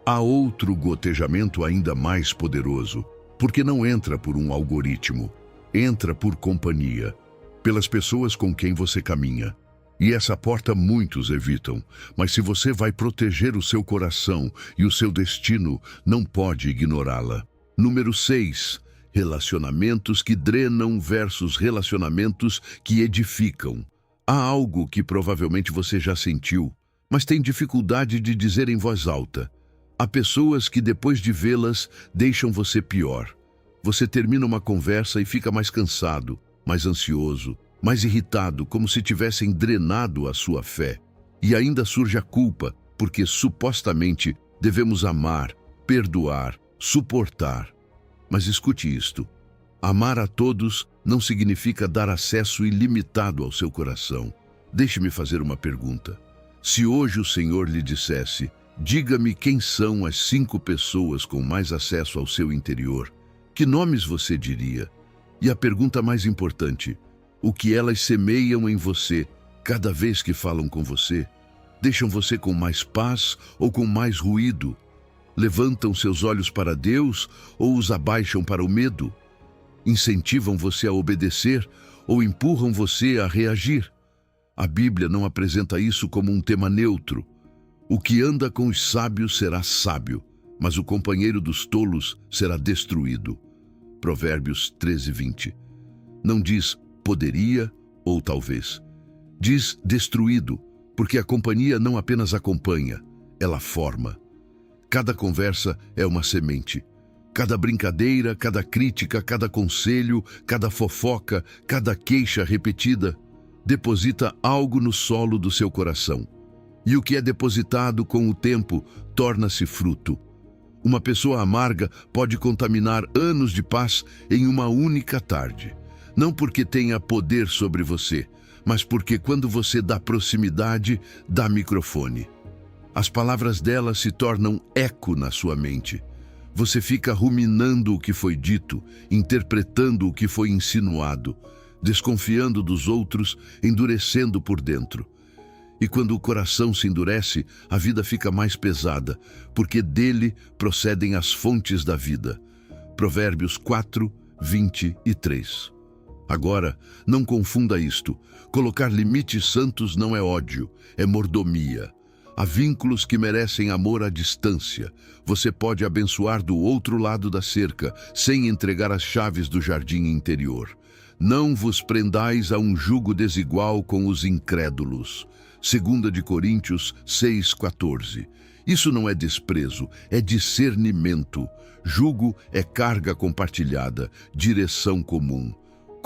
Há outro gotejamento ainda mais poderoso, porque não entra por um algoritmo, entra por companhia, pelas pessoas com quem você caminha. E essa porta muitos evitam, mas se você vai proteger o seu coração e o seu destino, não pode ignorá-la. Número 6. Relacionamentos que drenam versus relacionamentos que edificam. Há algo que provavelmente você já sentiu, mas tem dificuldade de dizer em voz alta. Há pessoas que depois de vê-las deixam você pior. Você termina uma conversa e fica mais cansado, mais ansioso, mais irritado, como se tivessem drenado a sua fé. E ainda surge a culpa, porque supostamente devemos amar, perdoar, suportar. Mas escute isto. Amar a todos não significa dar acesso ilimitado ao seu coração. Deixe-me fazer uma pergunta. Se hoje o Senhor lhe dissesse: diga-me quem são as 5 pessoas com mais acesso ao seu interior, que nomes você diria? E a pergunta mais importante, o que elas semeiam em você cada vez que falam com você? Deixam você com mais paz ou com mais ruído? Levantam seus olhos para Deus ou os abaixam para o medo? Incentivam você a obedecer ou empurram você a reagir? A Bíblia não apresenta isso como um tema neutro. O que anda com os sábios será sábio, mas o companheiro dos tolos será destruído. Provérbios 13:20. Não diz poderia ou talvez. Diz destruído, porque a companhia não apenas acompanha, ela forma. Cada conversa é uma semente. Cada brincadeira, cada crítica, cada conselho, cada fofoca, cada queixa repetida, deposita algo no solo do seu coração. E o que é depositado com o tempo torna-se fruto. Uma pessoa amarga pode contaminar anos de paz em uma única tarde. Não porque tenha poder sobre você, mas porque quando você dá proximidade, dá microfone. As palavras dela se tornam eco na sua mente. Você fica ruminando o que foi dito, interpretando o que foi insinuado, desconfiando dos outros, endurecendo por dentro. E quando o coração se endurece, a vida fica mais pesada, porque dele procedem as fontes da vida. Provérbios 4:23. Agora, não confunda isto. Colocar limites santos não é ódio, é mordomia. Há vínculos que merecem amor à distância. Você pode abençoar do outro lado da cerca, sem entregar as chaves do jardim interior. Não vos prendais a um jugo desigual com os incrédulos. 2 de Coríntios 6:14. Isso não é desprezo, é discernimento. Jugo é carga compartilhada, direção comum.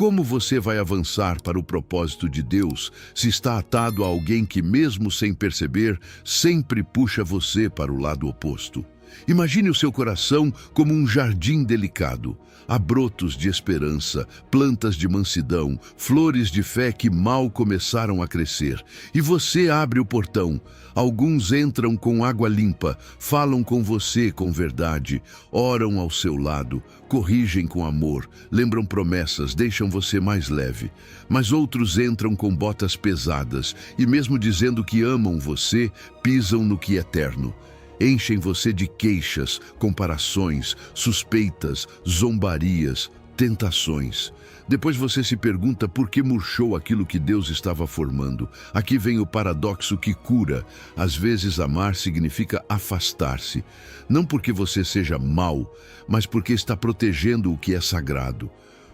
Como você vai avançar para o propósito de Deus se está atado a alguém que, mesmo sem perceber, sempre puxa você para o lado oposto? Imagine o seu coração como um jardim delicado. Há brotos de esperança, plantas de mansidão, flores de fé que mal começaram a crescer. E você abre o portão. Alguns entram com água limpa, falam com você com verdade, oram ao seu lado, corrigem com amor, lembram promessas, deixam você mais leve. Mas outros entram com botas pesadas e, mesmo dizendo que amam você, pisam no que é eterno. Enchem você de queixas, comparações, suspeitas, zombarias, tentações. Depois você se pergunta por que murchou aquilo que Deus estava formando. Aqui vem o paradoxo que cura. Às vezes amar significa afastar-se. Não porque você seja mau, mas porque está protegendo o que é sagrado.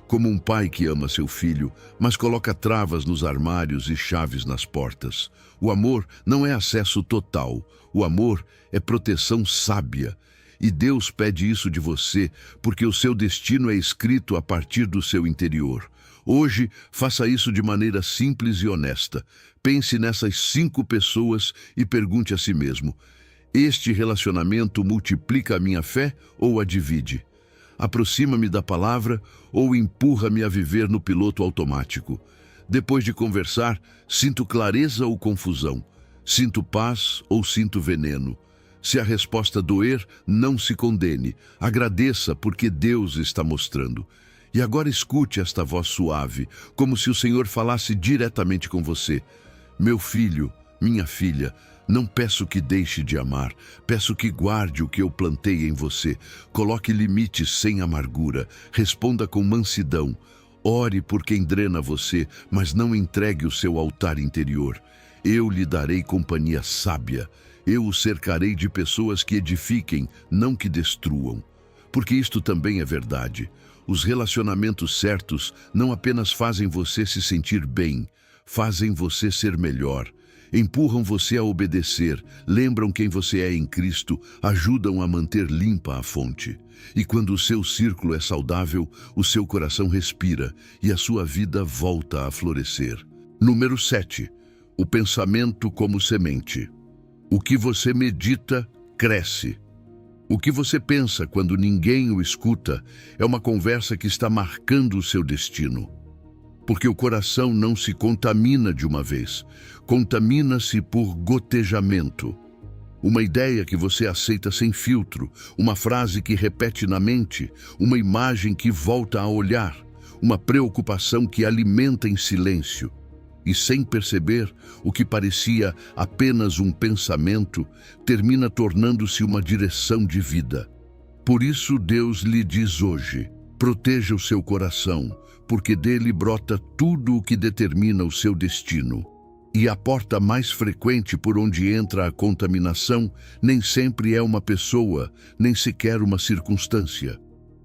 Como um pai que ama seu filho, mas coloca travas nos armários e chaves nas portas. O amor não é acesso total. O amor é proteção sábia. E Deus pede isso de você, porque o seu destino é escrito a partir do seu interior. Hoje, faça isso de maneira simples e honesta. Pense nessas 5 pessoas e pergunte a si mesmo: este relacionamento multiplica a minha fé ou a divide? Aproxima-me da palavra ou empurra-me a viver no piloto automático? Depois de conversar, sinto clareza ou confusão? Sinto paz ou sinto veneno? Se a resposta doer, não se condene. Agradeça porque Deus está mostrando. E agora escute esta voz suave, como se o Senhor falasse diretamente com você. Meu filho, minha filha, não peço que deixe de amar, peço que guarde o que eu plantei em você. Coloque limites sem amargura, responda com mansidão. Ore por quem drena você, mas não entregue o seu altar interior. Eu lhe darei companhia sábia. Eu o cercarei de pessoas que edifiquem, não que destruam. Porque isto também é verdade. Os relacionamentos certos não apenas fazem você se sentir bem, fazem você ser melhor. Empurram você a obedecer, lembram quem você é em Cristo, ajudam a manter limpa a fonte. E quando o seu círculo é saudável, o seu coração respira e a sua vida volta a florescer. Número 7. O pensamento como semente. O que você medita, cresce. O que você pensa quando ninguém o escuta é uma conversa que está marcando o seu destino. Porque o coração não se contamina de uma vez, contamina-se por gotejamento. Uma ideia que você aceita sem filtro, uma frase que repete na mente, uma imagem que volta a olhar, uma preocupação que alimenta em silêncio. E sem perceber, o que parecia apenas um pensamento termina tornando-se uma direção de vida. Por isso Deus lhe diz hoje: proteja o seu coração, porque dele brota tudo o que determina o seu destino. E a porta mais frequente por onde entra a contaminação nem sempre é uma pessoa, nem sequer uma circunstância.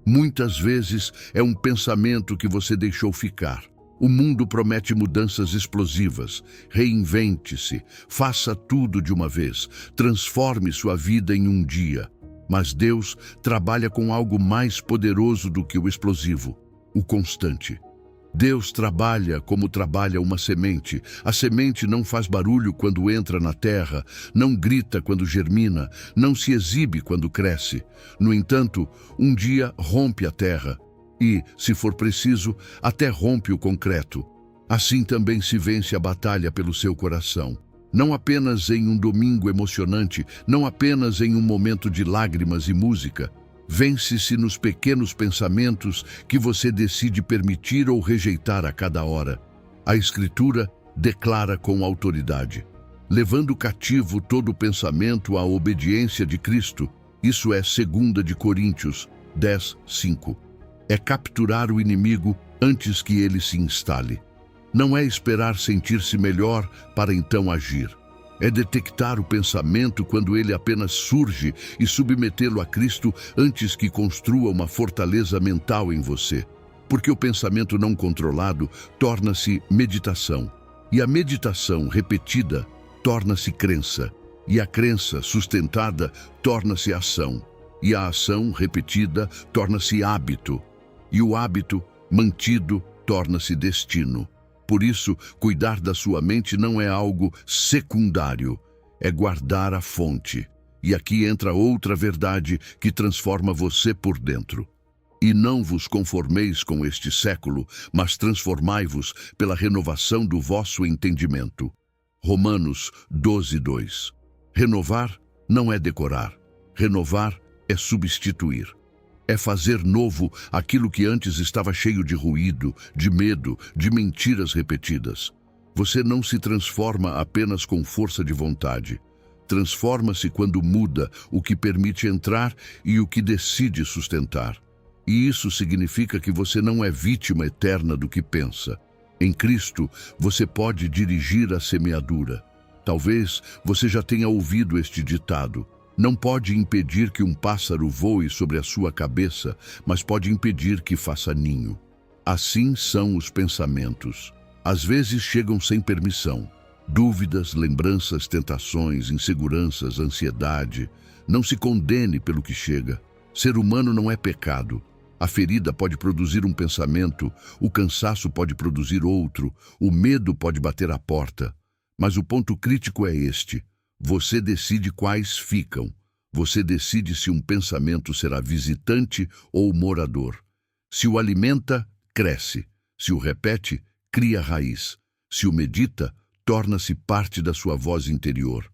Muitas vezes é um pensamento que você deixou ficar. O mundo promete mudanças explosivas. Reinvente-se, faça tudo de uma vez, transforme sua vida em um dia. Mas Deus trabalha com algo mais poderoso do que o explosivo: o constante. Deus trabalha como trabalha uma semente. A semente não faz barulho quando entra na terra, não grita quando germina, não se exibe quando cresce. No entanto, um dia rompe a terra e, se for preciso, até rompe o concreto. Assim também se vence a batalha pelo seu coração. Não apenas em um domingo emocionante, não apenas em um momento de lágrimas e música. Vence-se nos pequenos pensamentos que você decide permitir ou rejeitar a cada hora. A Escritura declara com autoridade: levando cativo todo pensamento à obediência de Cristo. Isso é 2 de Coríntios 10:5. É capturar o inimigo antes que ele se instale. Não é esperar sentir-se melhor para então agir. É detectar o pensamento quando ele apenas surge e submetê-lo a Cristo antes que construa uma fortaleza mental em você. Porque o pensamento não controlado torna-se meditação. E a meditação repetida torna-se crença. E a crença sustentada torna-se ação. E a ação repetida torna-se hábito. E o hábito mantido torna-se destino. Por isso, cuidar da sua mente não é algo secundário, é guardar a fonte. E aqui entra outra verdade que transforma você por dentro. E não vos conformeis com este século, mas transformai-vos pela renovação do vosso entendimento. Romanos 12:2. Renovar não é decorar. Renovar é substituir. É fazer novo aquilo que antes estava cheio de ruído, de medo, de mentiras repetidas. Você não se transforma apenas com força de vontade. Transforma-se quando muda o que permite entrar e o que decide sustentar. E isso significa que você não é vítima eterna do que pensa. Em Cristo, você pode dirigir a semeadura. Talvez você já tenha ouvido este ditado: não pode impedir que um pássaro voe sobre a sua cabeça, mas pode impedir que faça ninho. Assim são os pensamentos. Às vezes chegam sem permissão. Dúvidas, lembranças, tentações, inseguranças, ansiedade. Não se condene pelo que chega. Ser humano não é pecado. A ferida pode produzir um pensamento, o cansaço pode produzir outro, o medo pode bater à porta. Mas o ponto crítico é este: você decide quais ficam. Você decide se um pensamento será visitante ou morador. Se o alimenta, cresce. Se o repete, cria raiz. Se o medita, torna-se parte da sua voz interior.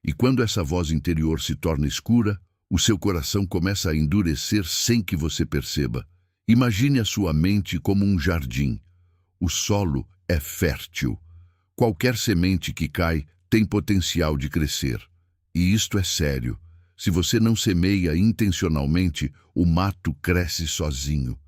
E quando essa voz interior se torna escura, o seu coração começa a endurecer sem que você perceba. Imagine a sua mente como um jardim. O solo é fértil. Qualquer semente que cai tem potencial de crescer. E isto é sério. Se você não semeia intencionalmente, o mato cresce sozinho.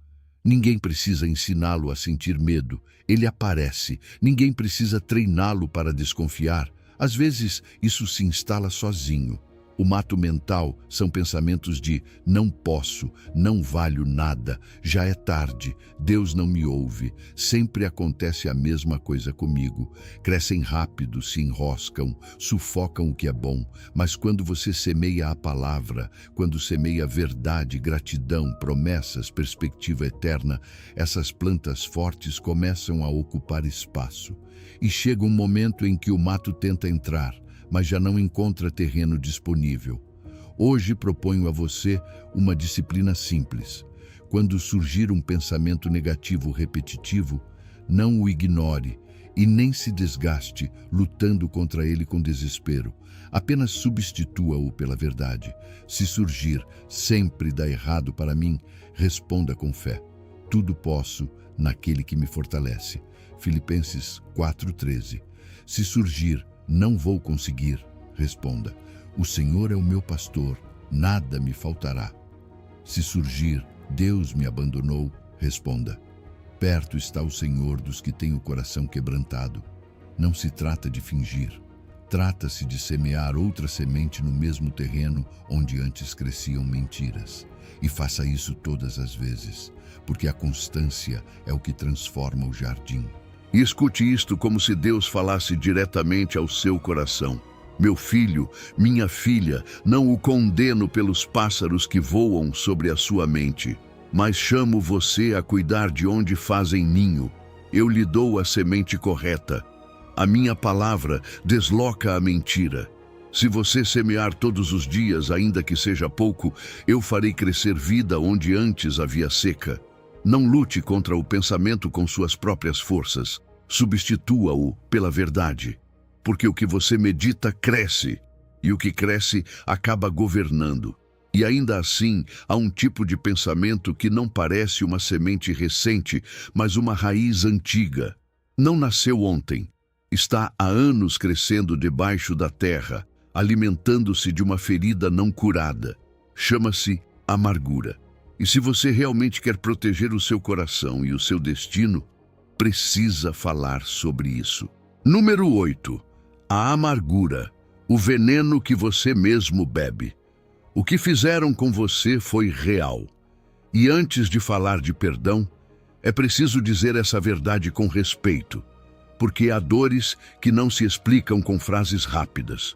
Ninguém precisa ensiná-lo a sentir medo. Ele aparece. Ninguém precisa treiná-lo para desconfiar. Às vezes, isso se instala sozinho. O mato mental são pensamentos de não posso, não valho nada, já é tarde, Deus não me ouve, sempre acontece a mesma coisa comigo. Crescem rápido, se enroscam, sufocam o que é bom, mas quando você semeia a palavra, quando semeia verdade, gratidão, promessas, perspectiva eterna, essas plantas fortes começam a ocupar espaço. E chega um momento em que o mato tenta entrar, mas já não encontra terreno disponível. Hoje proponho a você uma disciplina simples. Quando surgir um pensamento negativo repetitivo, não o ignore e nem se desgaste lutando contra ele com desespero. Apenas substitua-o pela verdade. Se surgir, sempre dá errado para mim, responda com fé: tudo posso naquele que me fortalece. Filipenses 4:13. Se surgir, não vou conseguir, responda: o Senhor é o meu pastor, nada me faltará. Se surgir, Deus me abandonou, responda: perto está o Senhor dos que têm o coração quebrantado. Não se trata de fingir, trata-se de semear outra semente no mesmo terreno onde antes cresciam mentiras. E faça isso todas as vezes, porque a constância é o que transforma o jardim. E escute isto como se Deus falasse diretamente ao seu coração: meu filho, minha filha, não o condeno pelos pássaros que voam sobre a sua mente, mas chamo você a cuidar de onde fazem ninho. Eu lhe dou a semente correta. A minha palavra desloca a mentira. Se você semear todos os dias, ainda que seja pouco, eu farei crescer vida onde antes havia seca. Não lute contra o pensamento com suas próprias forças. Substitua-o pela verdade. Porque o que você medita cresce, e o que cresce acaba governando. E ainda assim, há um tipo de pensamento que não parece uma semente recente, mas uma raiz antiga. Não nasceu ontem. Está há anos crescendo debaixo da terra, alimentando-se de uma ferida não curada. Chama-se amargura. E se você realmente quer proteger o seu coração e o seu destino, precisa falar sobre isso. Número 8. A amargura, o veneno que você mesmo bebe. O que fizeram com você foi real. E antes de falar de perdão, é preciso dizer essa verdade com respeito, porque há dores que não se explicam com frases rápidas.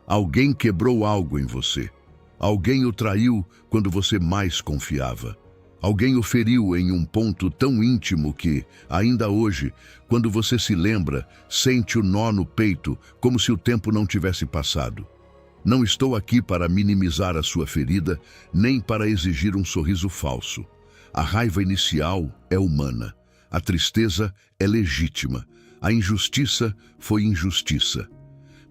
Alguém quebrou algo em você. Alguém o traiu quando você mais confiava. Alguém o feriu em um ponto tão íntimo que, ainda hoje, quando você se lembra, sente o nó no peito, como se o tempo não tivesse passado. Não estou aqui para minimizar a sua ferida, nem para exigir um sorriso falso. A raiva inicial é humana. A tristeza é legítima. A injustiça foi injustiça.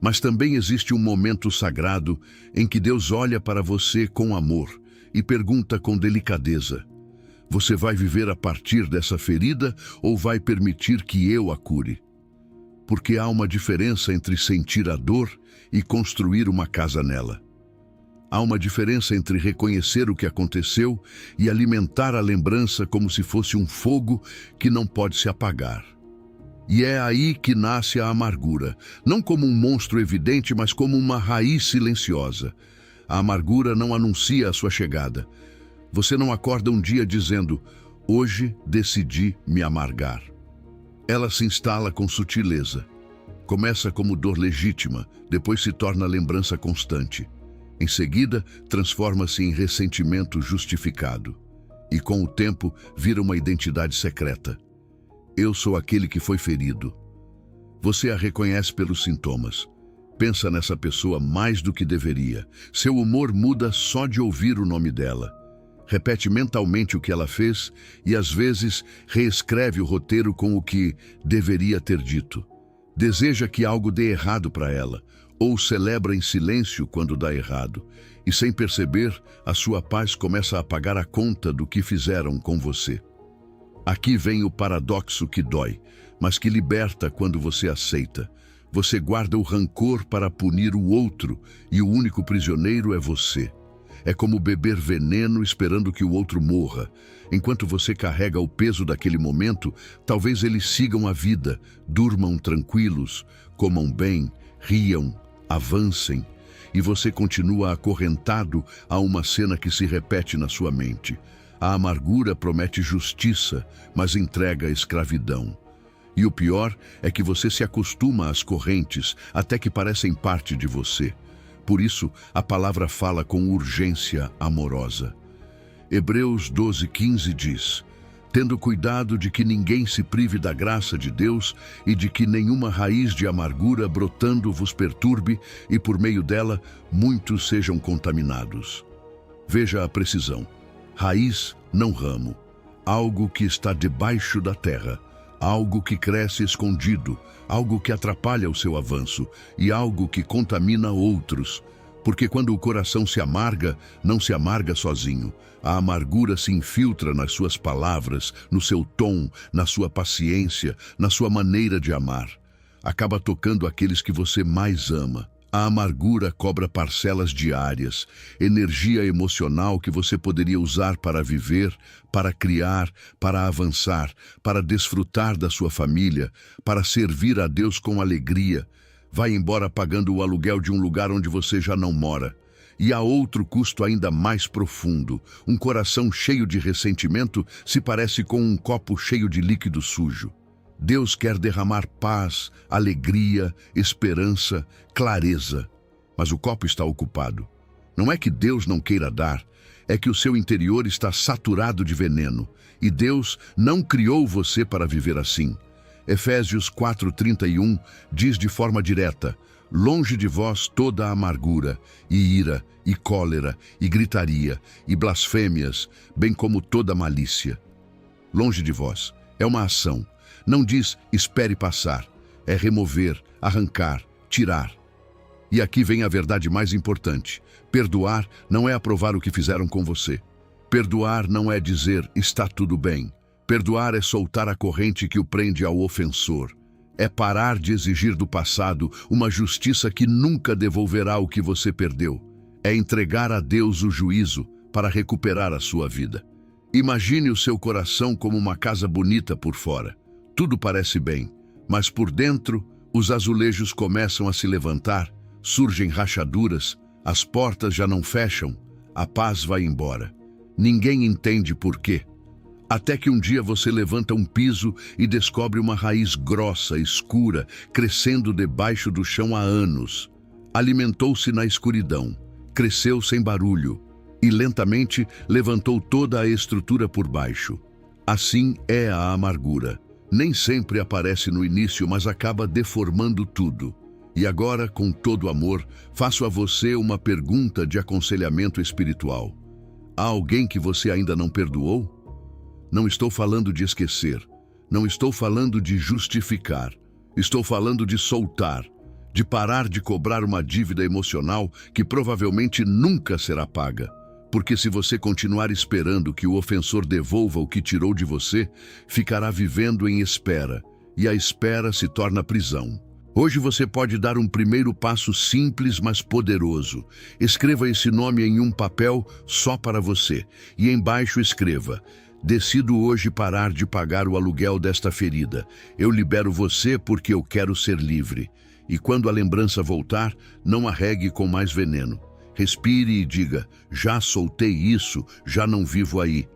Mas também existe um momento sagrado em que Deus olha para você com amor e pergunta com delicadeza: você vai viver a partir dessa ferida ou vai permitir que eu a cure? Porque há uma diferença entre sentir a dor e construir uma casa nela. Há uma diferença entre reconhecer o que aconteceu e alimentar a lembrança como se fosse um fogo que não pode se apagar. E é aí que nasce a amargura, não como um monstro evidente, mas como uma raiz silenciosa. A amargura não anuncia a sua chegada. Você não acorda um dia dizendo: hoje decidi me amargar. Ela se instala com sutileza. Começa como dor legítima, depois se torna lembrança constante. Em seguida, transforma-se em ressentimento justificado. E com o tempo, vira uma identidade secreta. Eu sou aquele que foi ferido. Você a reconhece pelos sintomas. Pensa nessa pessoa mais do que deveria. Seu humor muda só de ouvir o nome dela. Repete mentalmente o que ela fez e, às vezes, reescreve o roteiro com o que deveria ter dito. Deseja que algo dê errado para ela, ou celebra em silêncio quando dá errado. E, sem perceber, a sua paz começa a pagar a conta do que fizeram com você. Aqui vem o paradoxo que dói, mas que liberta quando você aceita. Você guarda o rancor para punir o outro, e o único prisioneiro é você. É como beber veneno esperando que o outro morra. Enquanto você carrega o peso daquele momento, talvez eles sigam a vida, durmam tranquilos, comam bem, riam, avancem, e você continua acorrentado a uma cena que se repete na sua mente. A amargura promete justiça, mas entrega escravidão. E o pior é que você se acostuma às correntes, até que parecem parte de você. Por isso, a palavra fala com urgência amorosa. Hebreus 12:15 diz: tendo cuidado de que ninguém se prive da graça de Deus e de que nenhuma raiz de amargura brotando vos perturbe e por meio dela muitos sejam contaminados. Veja a precisão. Raiz, não ramo. Algo que está debaixo da terra. Algo que cresce escondido. Algo que atrapalha o seu avanço. E algo que contamina outros. Porque quando o coração se amarga, não se amarga sozinho. A amargura se infiltra nas suas palavras, no seu tom, na sua paciência, na sua maneira de amar. Acaba tocando aqueles que você mais ama. A amargura cobra parcelas diárias, energia emocional que você poderia usar para viver, para criar, para avançar, para desfrutar da sua família, para servir a Deus com alegria. Vai embora pagando o aluguel de um lugar onde você já não mora. E há outro custo ainda mais profundo. Um coração cheio de ressentimento se parece com um copo cheio de líquido sujo. Deus quer derramar paz, alegria, esperança, clareza. Mas o copo está ocupado. Não é que Deus não queira dar, é que o seu interior está saturado de veneno. E Deus não criou você para viver assim. Efésios 4:31 diz de forma direta: longe de vós toda a amargura, e ira, e cólera, e gritaria, e blasfêmias, bem como toda malícia. Longe de vós é uma ação. Não diz espere passar, é remover, arrancar, tirar. E aqui vem a verdade mais importante. Perdoar não é aprovar o que fizeram com você. Perdoar não é dizer está tudo bem. Perdoar é soltar a corrente que o prende ao ofensor. É parar de exigir do passado uma justiça que nunca devolverá o que você perdeu. É entregar a Deus o juízo para recuperar a sua vida. Imagine o seu coração como uma casa bonita por fora. Tudo parece bem, mas por dentro, os azulejos começam a se levantar, surgem rachaduras, as portas já não fecham, a paz vai embora. Ninguém entende por quê. Até que um dia você levanta um piso e descobre uma raiz grossa, escura, crescendo debaixo do chão há anos. Alimentou-se na escuridão, cresceu sem barulho, e lentamente levantou toda a estrutura por baixo. Assim é a amargura. Nem sempre aparece no início, mas acaba deformando tudo. E agora, com todo amor, faço a você uma pergunta de aconselhamento espiritual. Há alguém que você ainda não perdoou? Não estou falando de esquecer. Não estou falando de justificar. Estou falando de soltar, de parar de cobrar uma dívida emocional que provavelmente nunca será paga. Porque se você continuar esperando que o ofensor devolva o que tirou de você, ficará vivendo em espera, e a espera se torna prisão. Hoje você pode dar um primeiro passo simples, mas poderoso. Escreva esse nome em um papel só para você, e embaixo escreva: decido hoje parar de pagar o aluguel desta ferida. Eu libero você porque eu quero ser livre. E quando a lembrança voltar, não a regue com mais veneno. Respire e diga: já soltei isso, já não vivo aí.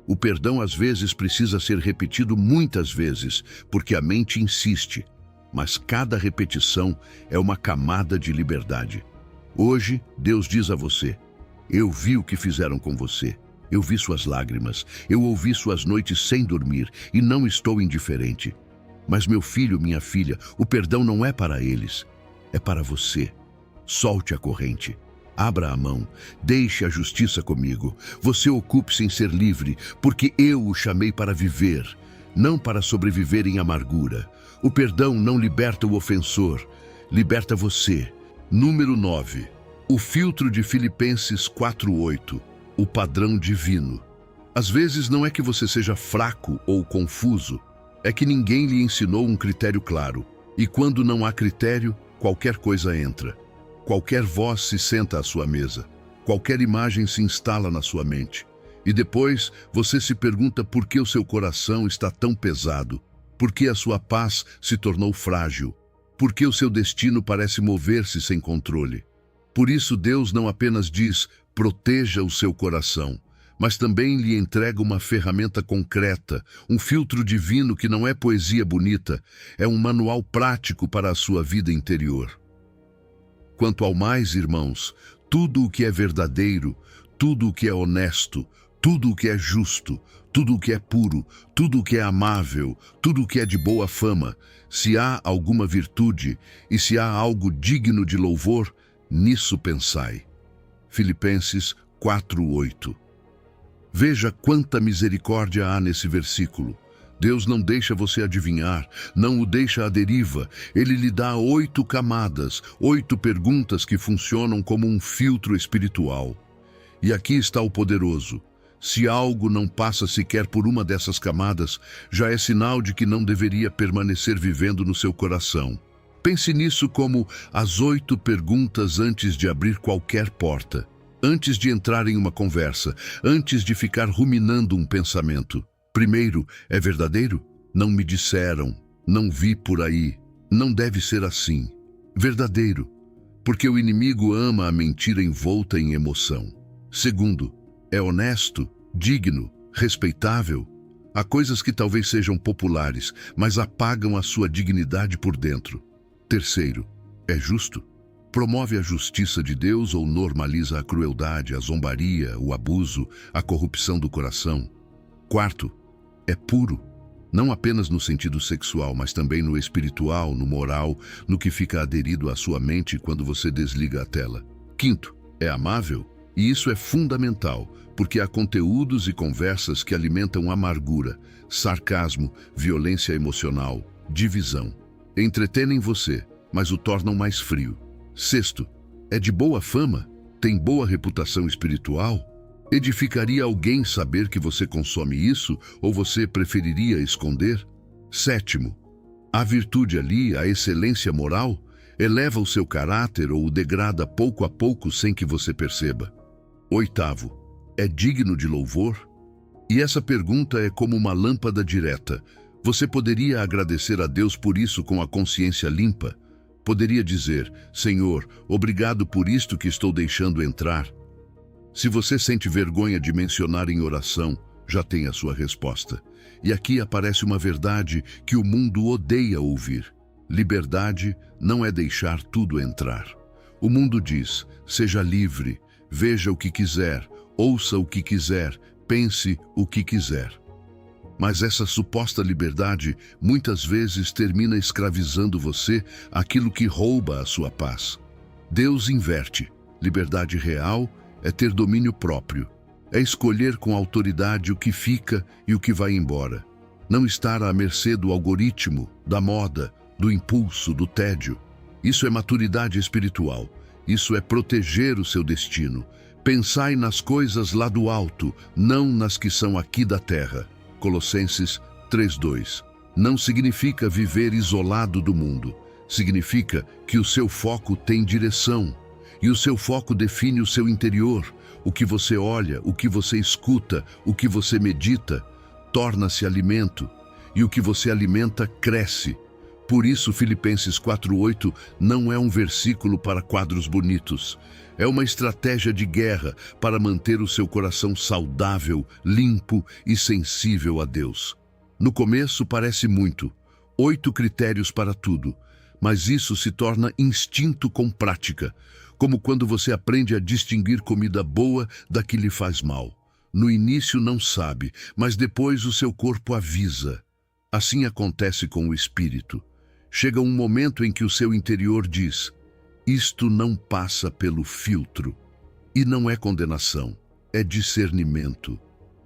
O perdão às vezes precisa ser repetido muitas vezes, porque a mente insiste. Mas cada repetição é uma camada de liberdade. Hoje, Deus diz a você: eu vi o que fizeram com você. Eu vi suas lágrimas, eu ouvi suas noites sem dormir e não estou indiferente. Mas meu filho, minha filha, o perdão não é para eles, é para você. Solte a corrente. Abra a mão, deixe a justiça comigo. Você ocupe-se em ser livre, porque eu o chamei para viver, não para sobreviver em amargura. O perdão não liberta o ofensor, liberta você. Número 9. O filtro de Filipenses 4:8. O padrão divino. Às vezes não é que você seja fraco ou confuso, é que ninguém lhe ensinou um critério claro. E quando não há critério, qualquer coisa entra. Qualquer voz se senta à sua mesa. Qualquer imagem se instala na sua mente. E depois você se pergunta por que o seu coração está tão pesado, por que a sua paz se tornou frágil, por que o seu destino parece mover-se sem controle. Por isso Deus não apenas diz: proteja o seu coração, mas também lhe entrega uma ferramenta concreta, um filtro divino que não é poesia bonita, é um manual prático para a sua vida interior. Quanto ao mais, irmãos, tudo o que é verdadeiro, tudo o que é honesto, tudo o que é justo, tudo o que é puro, tudo o que é amável, tudo o que é de boa fama, se há alguma virtude e se há algo digno de louvor, nisso pensai. Filipenses 4:8. Veja quanta misericórdia há nesse versículo. Deus não deixa você adivinhar, não o deixa à deriva. Ele lhe dá 8 camadas, 8 perguntas que funcionam como um filtro espiritual. E aqui está o poderoso. Se algo não passa sequer por uma dessas camadas, já é sinal de que não deveria permanecer vivendo no seu coração. Pense nisso como as 8 perguntas antes de abrir qualquer porta, antes de entrar em uma conversa, antes de ficar ruminando um pensamento. Primeiro, é verdadeiro? Não me disseram, não vi por aí, não deve ser assim. Verdadeiro, porque o inimigo ama a mentira envolta em emoção. Segundo, é honesto, digno, respeitável? Há coisas que talvez sejam populares, mas apagam a sua dignidade por dentro. Terceiro, é justo? Promove a justiça de Deus ou normaliza a crueldade, a zombaria, o abuso, a corrupção do coração? Quarto, é puro, não apenas no sentido sexual, mas também no espiritual, no moral, no que fica aderido à sua mente quando você desliga a tela. Quinto, é amável, e isso é fundamental, porque há conteúdos e conversas que alimentam amargura, sarcasmo, violência emocional, divisão. Entretenem você, mas o tornam mais frio. Sexto, é de boa fama, tem boa reputação espiritual? Edificaria alguém saber que você consome isso ou você preferiria esconder? Sétimo, a virtude ali, a excelência moral, eleva o seu caráter ou o degrada pouco a pouco sem que você perceba? Oitavo, é digno de louvor? E essa pergunta é como uma lâmpada direta. Você poderia agradecer a Deus por isso com a consciência limpa? Poderia dizer: Senhor, obrigado por isto que estou deixando entrar. Se você sente vergonha de mencionar em oração, já tem a sua resposta. E aqui aparece uma verdade que o mundo odeia ouvir. Liberdade não é deixar tudo entrar. O mundo diz: seja livre, veja o que quiser, ouça o que quiser, pense o que quiser. Mas essa suposta liberdade muitas vezes termina escravizando você àquilo que rouba a sua paz. Deus inverte. Liberdade real é ter domínio próprio. É escolher com autoridade o que fica e o que vai embora. Não estar à mercê do algoritmo, da moda, do impulso, do tédio. Isso é maturidade espiritual. Isso é proteger o seu destino. Pensai nas coisas lá do alto, não nas que são aqui da terra. Colossenses 3:2. Não significa viver isolado do mundo. Significa que o seu foco tem direção. E o seu foco define o seu interior. O que você olha, o que você escuta, o que você medita, torna-se alimento. E o que você alimenta cresce. Por isso, Filipenses 4:8 não é um versículo para quadros bonitos. É uma estratégia de guerra para manter o seu coração saudável, limpo e sensível a Deus. No começo parece muito, 8 critérios para tudo, mas isso se torna instinto com prática, como quando você aprende a distinguir comida boa da que lhe faz mal. No início não sabe, mas depois o seu corpo avisa. Assim acontece com o espírito. Chega um momento em que o seu interior diz: isto não passa pelo filtro. E não é condenação, é discernimento.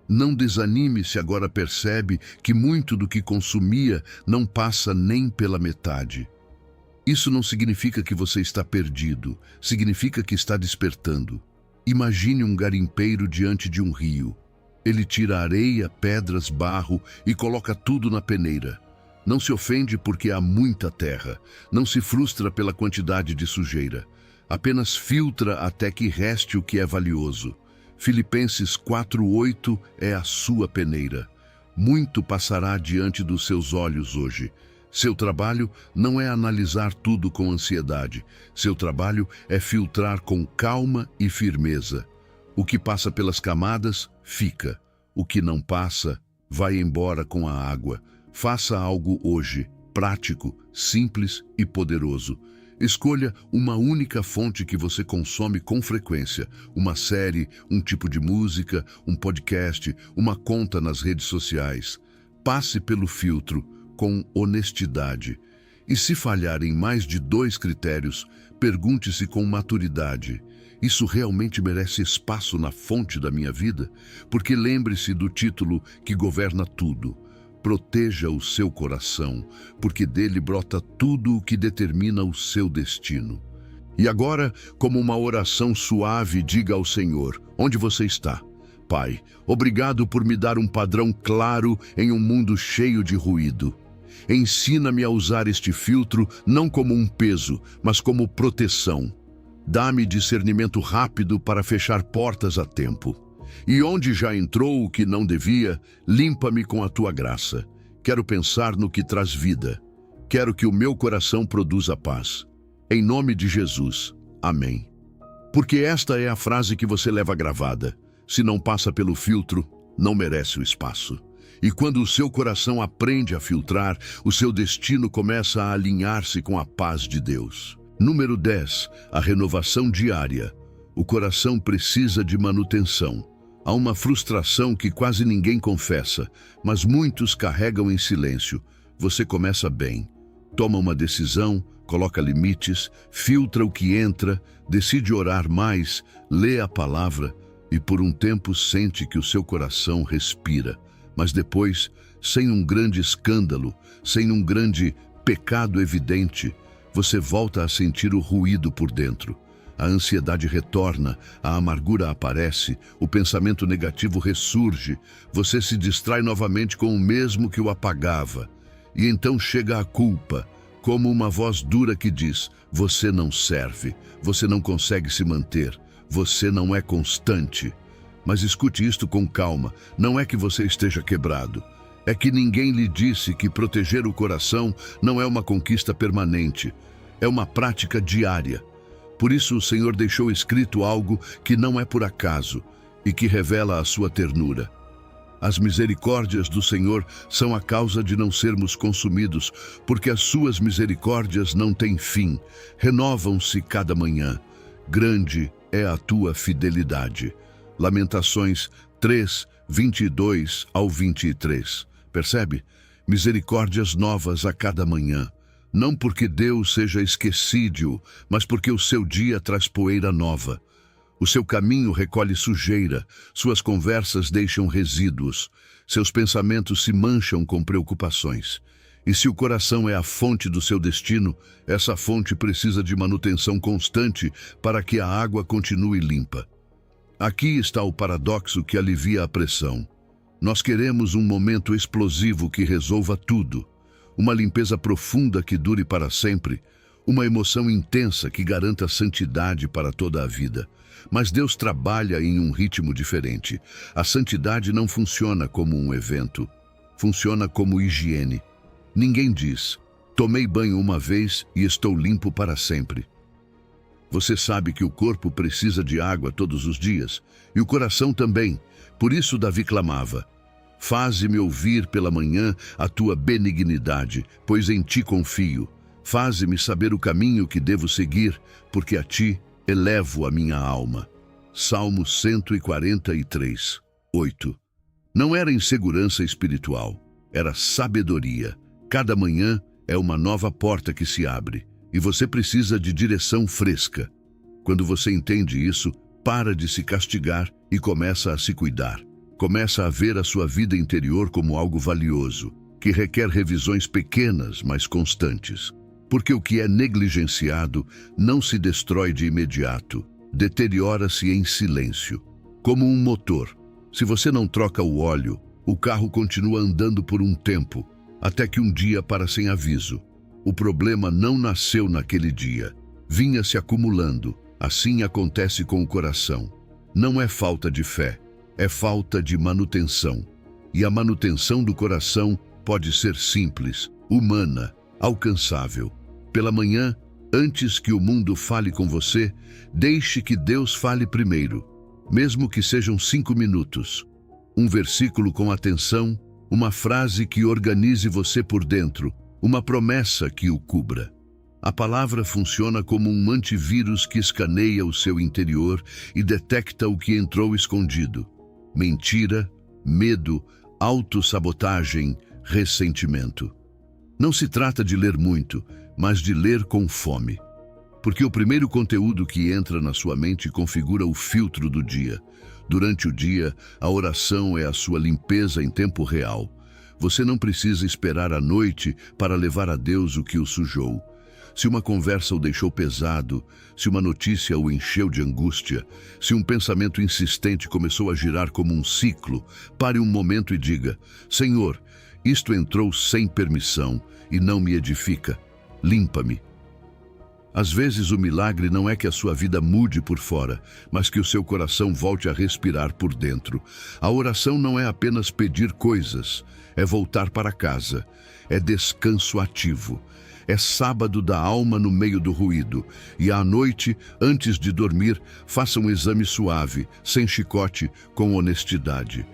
Não desanime se agora percebe que muito do que consumia não passa nem pela metade. Isso não significa que você está perdido, significa que está despertando. Imagine um garimpeiro diante de um rio. Ele tira areia, pedras, barro e coloca tudo na peneira. Não se ofende porque há muita terra. Não se frustra pela quantidade de sujeira. Apenas filtra até que reste o que é valioso. Filipenses 4:8 é a sua peneira. Muito passará diante dos seus olhos hoje. Seu trabalho não é analisar tudo com ansiedade. Seu trabalho é filtrar com calma e firmeza. O que passa pelas camadas, fica. O que não passa, vai embora com a água. Faça algo hoje, prático, simples e poderoso. Escolha uma única fonte que você consome com frequência. Uma série, um tipo de música, um podcast, uma conta nas redes sociais. Passe pelo filtro com honestidade. E se falhar em mais de 2 critérios, pergunte-se com maturidade: isso realmente merece espaço na fonte da minha vida? Porque lembre-se do título que governa tudo. Proteja o seu coração, porque dele brota tudo o que determina o seu destino. E agora, como uma oração suave, diga ao Senhor: onde você está? Pai, obrigado por me dar um padrão claro em um mundo cheio de ruído. Ensina-me a usar este filtro não como um peso, mas como proteção. Dá-me discernimento rápido para fechar portas a tempo. E onde já entrou o que não devia, limpa-me com a tua graça. Quero pensar no que traz vida. Quero que o meu coração produza paz. Em nome de Jesus. Amém. Porque esta é a frase que você leva gravada. Se não passa pelo filtro, não merece o espaço. E quando o seu coração aprende a filtrar, o seu destino começa a alinhar-se com a paz de Deus. Número 10. A renovação diária. O coração precisa de manutenção. Há uma frustração que quase ninguém confessa, mas muitos carregam em silêncio. Você começa bem. Toma uma decisão, coloca limites, filtra o que entra, decide orar mais, lê a palavra e por um tempo sente que o seu coração respira. Mas depois, sem um grande escândalo, sem um grande pecado evidente, você volta a sentir o ruído por dentro. A ansiedade retorna, a amargura aparece, o pensamento negativo ressurge, você se distrai novamente com o mesmo que o apagava. E então chega a culpa, como uma voz dura que diz: você não serve, você não consegue se manter, você não é constante. Mas escute isto com calma, não é que você esteja quebrado. É que ninguém lhe disse que proteger o coração não é uma conquista permanente, é uma prática diária. Por isso o Senhor deixou escrito algo que não é por acaso e que revela a sua ternura. As misericórdias do Senhor são a causa de não sermos consumidos, porque as suas misericórdias não têm fim, renovam-se cada manhã. Grande é a tua fidelidade. Lamentações 3, 22 ao 23. Percebe? Misericórdias novas a cada manhã. Não porque Deus seja esquecível, mas porque o seu dia traz poeira nova. O seu caminho recolhe sujeira, suas conversas deixam resíduos, seus pensamentos se mancham com preocupações. E se o coração é a fonte do seu destino, essa fonte precisa de manutenção constante para que a água continue limpa. Aqui está o paradoxo que alivia a pressão. Nós queremos um momento explosivo que resolva tudo, uma limpeza profunda que dure para sempre, uma emoção intensa que garanta santidade para toda a vida. Mas Deus trabalha em um ritmo diferente. A santidade não funciona como um evento, funciona como higiene. Ninguém diz, tomei banho uma vez e estou limpo para sempre. Você sabe que o corpo precisa de água todos os dias, e o coração também. Por isso Davi clamava, faze-me ouvir pela manhã a tua benignidade, pois em ti confio. Faze-me saber o caminho que devo seguir, porque a ti elevo a minha alma. Salmo 143, 8. Não era insegurança espiritual, era sabedoria. Cada manhã é uma nova porta que se abre, e você precisa de direção fresca. Quando você entende isso, para de se castigar e começa a se cuidar. Começa a ver a sua vida interior como algo valioso, que requer revisões pequenas, mas constantes. Porque o que é negligenciado não se destrói de imediato, deteriora-se em silêncio. Como um motor. Se você não troca o óleo, o carro continua andando por um tempo, até que um dia para sem aviso. O problema não nasceu naquele dia, vinha se acumulando. Assim acontece com o coração. Não é falta de fé, é falta de manutenção. E a manutenção do coração pode ser simples, humana, alcançável. Pela manhã, antes que o mundo fale com você, deixe que Deus fale primeiro, mesmo que sejam 5 minutos. Um versículo com atenção, uma frase que organize você por dentro, uma promessa que o cubra. A palavra funciona como um antivírus que escaneia o seu interior e detecta o que entrou escondido. Mentira, medo, autossabotagem, ressentimento. Não se trata de ler muito, mas de ler com fome. Porque o primeiro conteúdo que entra na sua mente configura o filtro do dia. Durante o dia, a oração é a sua limpeza em tempo real. Você não precisa esperar a noite para levar a Deus o que o sujou. Se uma conversa o deixou pesado, se uma notícia o encheu de angústia, se um pensamento insistente começou a girar como um ciclo, pare um momento e diga, Senhor, isto entrou sem permissão e não me edifica. Limpa-me. Às vezes o milagre não é que a sua vida mude por fora, mas que o seu coração volte a respirar por dentro. A oração não é apenas pedir coisas, é voltar para casa, é descanso ativo, é sábado da alma no meio do ruído. E à noite, antes de dormir, faça um exame suave, sem chicote, com honestidade.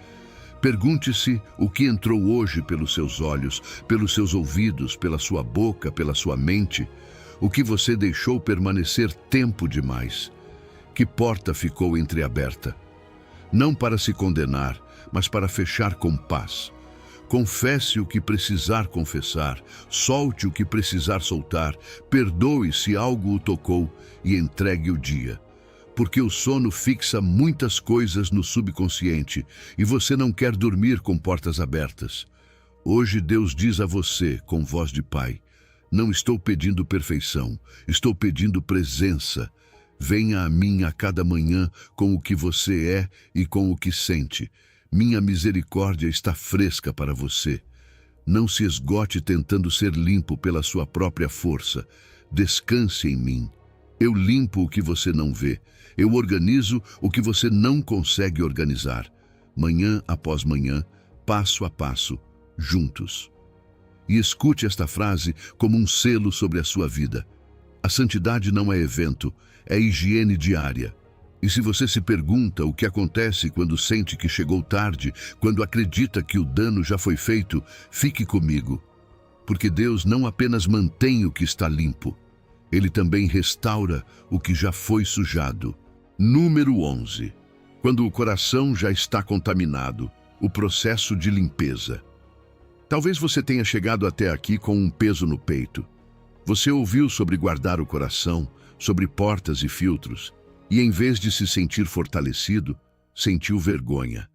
Pergunte-se o que entrou hoje pelos seus olhos, pelos seus ouvidos, pela sua boca, pela sua mente. O que você deixou permanecer tempo demais? Que porta ficou entreaberta? Não para se condenar, mas para fechar com paz. Confesse o que precisar confessar, solte o que precisar soltar, perdoe se algo o tocou e entregue o dia. Porque o sono fixa muitas coisas no subconsciente e você não quer dormir com portas abertas. Hoje Deus diz a você, com voz de Pai, não estou pedindo perfeição, estou pedindo presença. Venha a mim a cada manhã com o que você é e com o que sente. Minha misericórdia está fresca para você. Não se esgote tentando ser limpo pela sua própria força. Descanse em mim. Eu limpo o que você não vê. Eu organizo o que você não consegue organizar. Manhã após manhã, passo a passo, juntos. E escute esta frase como um selo sobre a sua vida. A santidade não é evento, é higiene diária. E se você se pergunta o que acontece quando sente que chegou tarde, quando acredita que o dano já foi feito, fique comigo. Porque Deus não apenas mantém o que está limpo, Ele também restaura o que já foi sujado. Número 11. Quando o coração já está contaminado, o processo de limpeza. Talvez você tenha chegado até aqui com um peso no peito. Você ouviu sobre guardar o coração, sobre portas e filtros, e em vez de se sentir fortalecido, sentiu vergonha.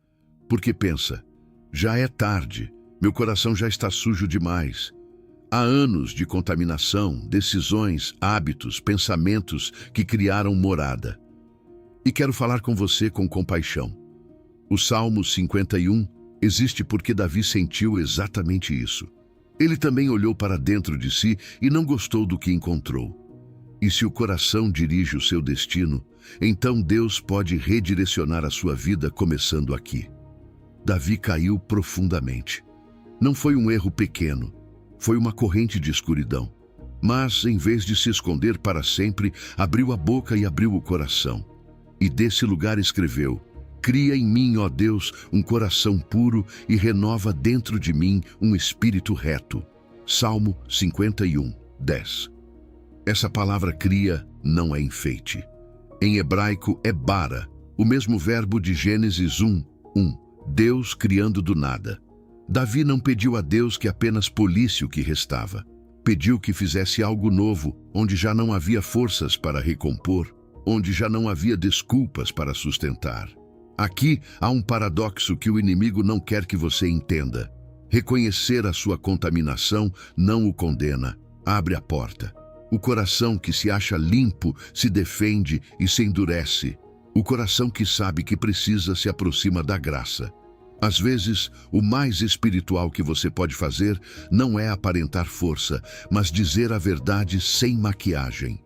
Porque pensa, já é tarde, meu coração já está sujo demais. Há anos de contaminação, decisões, hábitos, pensamentos que criaram morada. E quero falar com você com compaixão. O Salmo 51 existe porque Davi sentiu exatamente isso. Ele também olhou para dentro de si e não gostou do que encontrou. E se o coração dirige o seu destino, então Deus pode redirecionar a sua vida começando aqui. Davi caiu profundamente. Não foi um erro pequeno, foi uma corrente de escuridão. Mas, em vez de se esconder para sempre, abriu a boca e abriu o coração. E desse lugar escreveu: cria em mim, ó Deus, um coração puro e renova dentro de mim um espírito reto. Salmo 51, 10. Essa palavra cria não é enfeite. Em hebraico é bara, o mesmo verbo de Gênesis 1, 1. Deus criando do nada. Davi não pediu a Deus que apenas polisse o que restava. Pediu que fizesse algo novo, onde já não havia forças para recompor, onde já não havia desculpas para sustentar. Aqui há um paradoxo que o inimigo não quer que você entenda. Reconhecer a sua contaminação não o condena, abre a porta. O coração que se acha limpo se defende e se endurece. O coração que sabe que precisa se aproxima da graça. Às vezes, o mais espiritual que você pode fazer não é aparentar força, mas dizer a verdade sem maquiagem.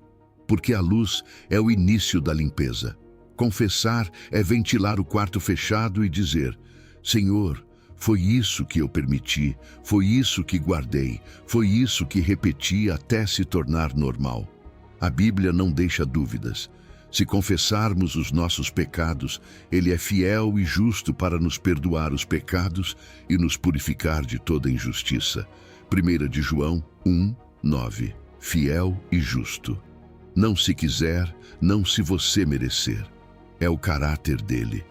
Porque a luz é o início da limpeza. Confessar é ventilar o quarto fechado e dizer: Senhor, foi isso que eu permiti, foi isso que guardei, foi isso que repeti até se tornar normal. A Bíblia não deixa dúvidas. Se confessarmos os nossos pecados, Ele é fiel e justo para nos perdoar os pecados e nos purificar de toda injustiça. 1 de João 1, 9. Fiel e justo. Não se quiser, não se você merecer. É o caráter dele.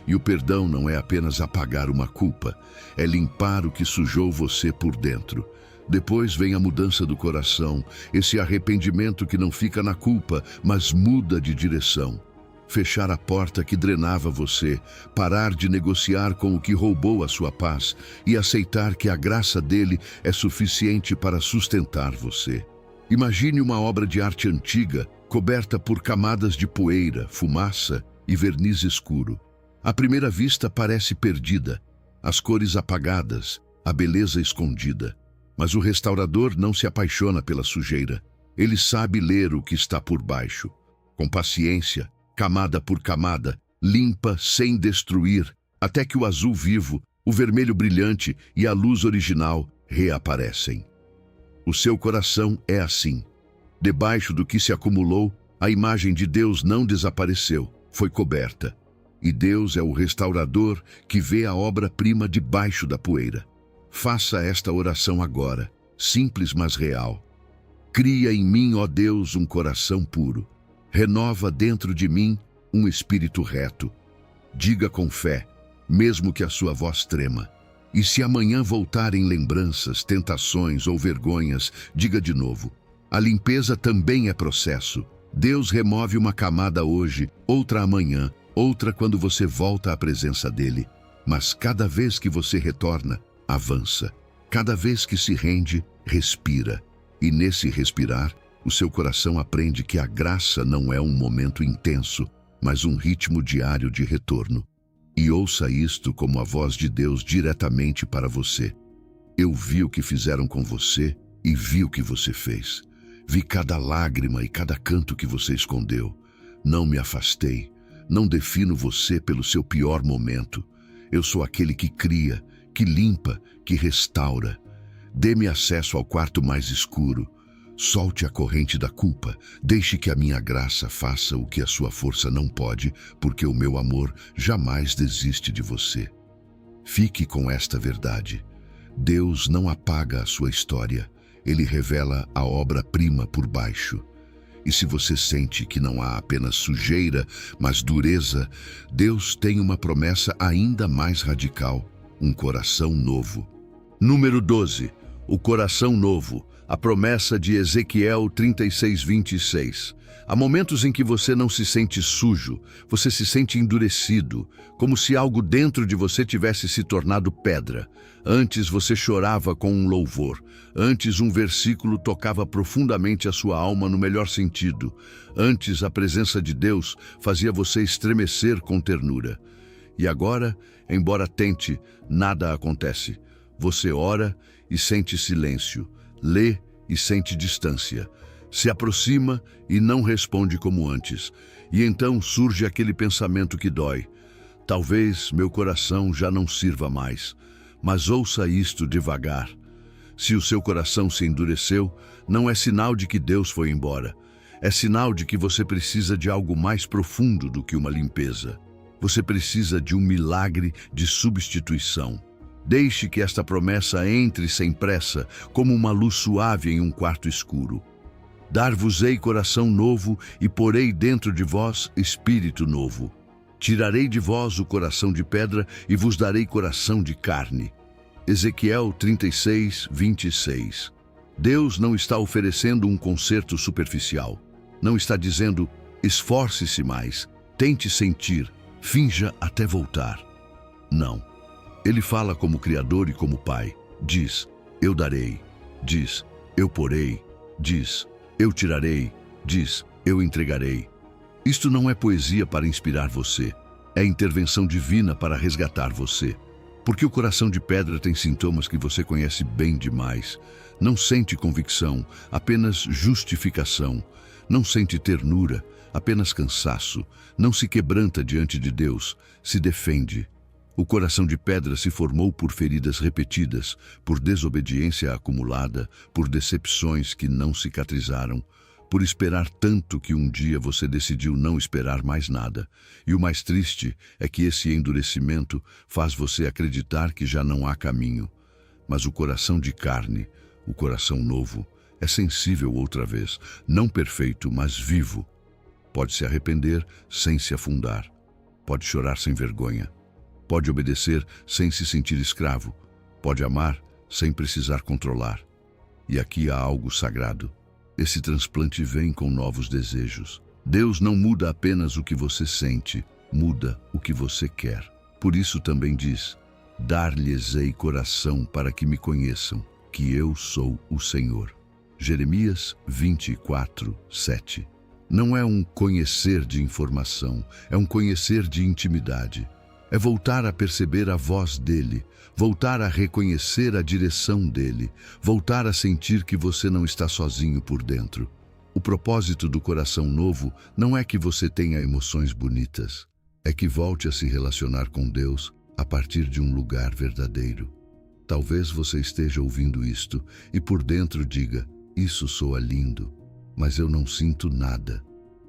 E o perdão não é apenas apagar uma culpa, é limpar o que sujou você por dentro. Depois vem a mudança do coração, esse arrependimento que não fica na culpa, mas muda de direção. Fechar a porta que drenava você, parar de negociar com o que roubou a sua paz e aceitar que a graça dele é suficiente para sustentar você. Imagine uma obra de arte antiga, coberta por camadas de poeira, fumaça e verniz escuro. À primeira vista parece perdida, as cores apagadas, a beleza escondida. Mas o restaurador não se apaixona pela sujeira. Ele sabe ler o que está por baixo. Com paciência, camada por camada, limpa sem destruir, até que o azul vivo, o vermelho brilhante e a luz original reaparecem. O seu coração é assim. Debaixo do que se acumulou, a imagem de Deus não desapareceu, foi coberta. E Deus é o restaurador que vê a obra-prima debaixo da poeira. Faça esta oração agora, simples mas real. Cria em mim, ó Deus, um coração puro. Renova dentro de mim um espírito reto. Diga com fé, mesmo que a sua voz trema. E se amanhã voltarem lembranças, tentações ou vergonhas, diga de novo. A limpeza também é processo. Deus remove uma camada hoje, outra amanhã, outra quando você volta à presença dele. Mas cada vez que você retorna, avança. Cada vez que se rende, respira. E nesse respirar, o seu coração aprende que a graça não é um momento intenso, mas um ritmo diário de retorno. E ouça isto como a voz de Deus diretamente para você. Eu vi o que fizeram com você e vi o que você fez. Vi cada lágrima e cada canto que você escondeu. Não me afastei. Não defino você pelo seu pior momento. Eu sou aquele que cria, que limpa, que restaura. Dê-me acesso ao quarto mais escuro. Solte a corrente da culpa. Deixe que a minha graça faça o que a sua força não pode, porque o meu amor jamais desiste de você. Fique com esta verdade. Deus não apaga a sua história. Ele revela a obra-prima por baixo. E se você sente que não há apenas sujeira, mas dureza, Deus tem uma promessa ainda mais radical: um coração novo. Número 12. O coração novo. A promessa de Ezequiel 36:26. Há momentos em que você não se sente sujo, você se sente endurecido, como se algo dentro de você tivesse se tornado pedra. Antes você chorava com um louvor. Antes um versículo tocava profundamente a sua alma no melhor sentido. Antes a presença de Deus fazia você estremecer com ternura. E agora, embora tente, nada acontece. Você ora e sente silêncio, lê e sente distância. Se aproxima e não responde como antes. E então surge aquele pensamento que dói. Talvez meu coração já não sirva mais. Mas ouça isto devagar. Se o seu coração se endureceu, não é sinal de que Deus foi embora. É sinal de que você precisa de algo mais profundo do que uma limpeza. Você precisa de um milagre de substituição. Deixe que esta promessa entre sem pressa, como uma luz suave em um quarto escuro. Dar-vos-ei coração novo e porei dentro de vós espírito novo. Tirarei de vós o coração de pedra e vos darei coração de carne. Ezequiel 36:26. Deus não está oferecendo um conserto superficial. Não está dizendo, esforce-se mais, tente sentir, finja até voltar. Não. Ele fala como Criador e como Pai. Diz, eu darei. Diz, eu porei. Diz, eu tirarei. Diz, eu entregarei. Isto não é poesia para inspirar você. É intervenção divina para resgatar você. Porque o coração de pedra tem sintomas que você conhece bem demais. Não sente convicção, apenas justificação. Não sente ternura, apenas cansaço. Não se quebranta diante de Deus, se defende. O coração de pedra se formou por feridas repetidas, por desobediência acumulada, por decepções que não cicatrizaram, por esperar tanto que um dia você decidiu não esperar mais nada. E o mais triste é que esse endurecimento faz você acreditar que já não há caminho. Mas o coração de carne, o coração novo, é sensível outra vez, não perfeito, mas vivo. Pode se arrepender sem se afundar. Pode chorar sem vergonha. Pode obedecer sem se sentir escravo. Pode amar sem precisar controlar. E aqui há algo sagrado. Esse transplante vem com novos desejos. Deus não muda apenas o que você sente, muda o que você quer. Por isso também diz, dar-lhes-ei coração para que me conheçam, que eu sou o Senhor. Jeremias 24:7. Não é um conhecer de informação, é um conhecer de intimidade. É voltar a perceber a voz dele, voltar a reconhecer a direção dele, voltar a sentir que você não está sozinho por dentro. O propósito do coração novo não é que você tenha emoções bonitas, é que volte a se relacionar com Deus a partir de um lugar verdadeiro. Talvez você esteja ouvindo isto e por dentro diga, isso soa lindo, mas eu não sinto nada.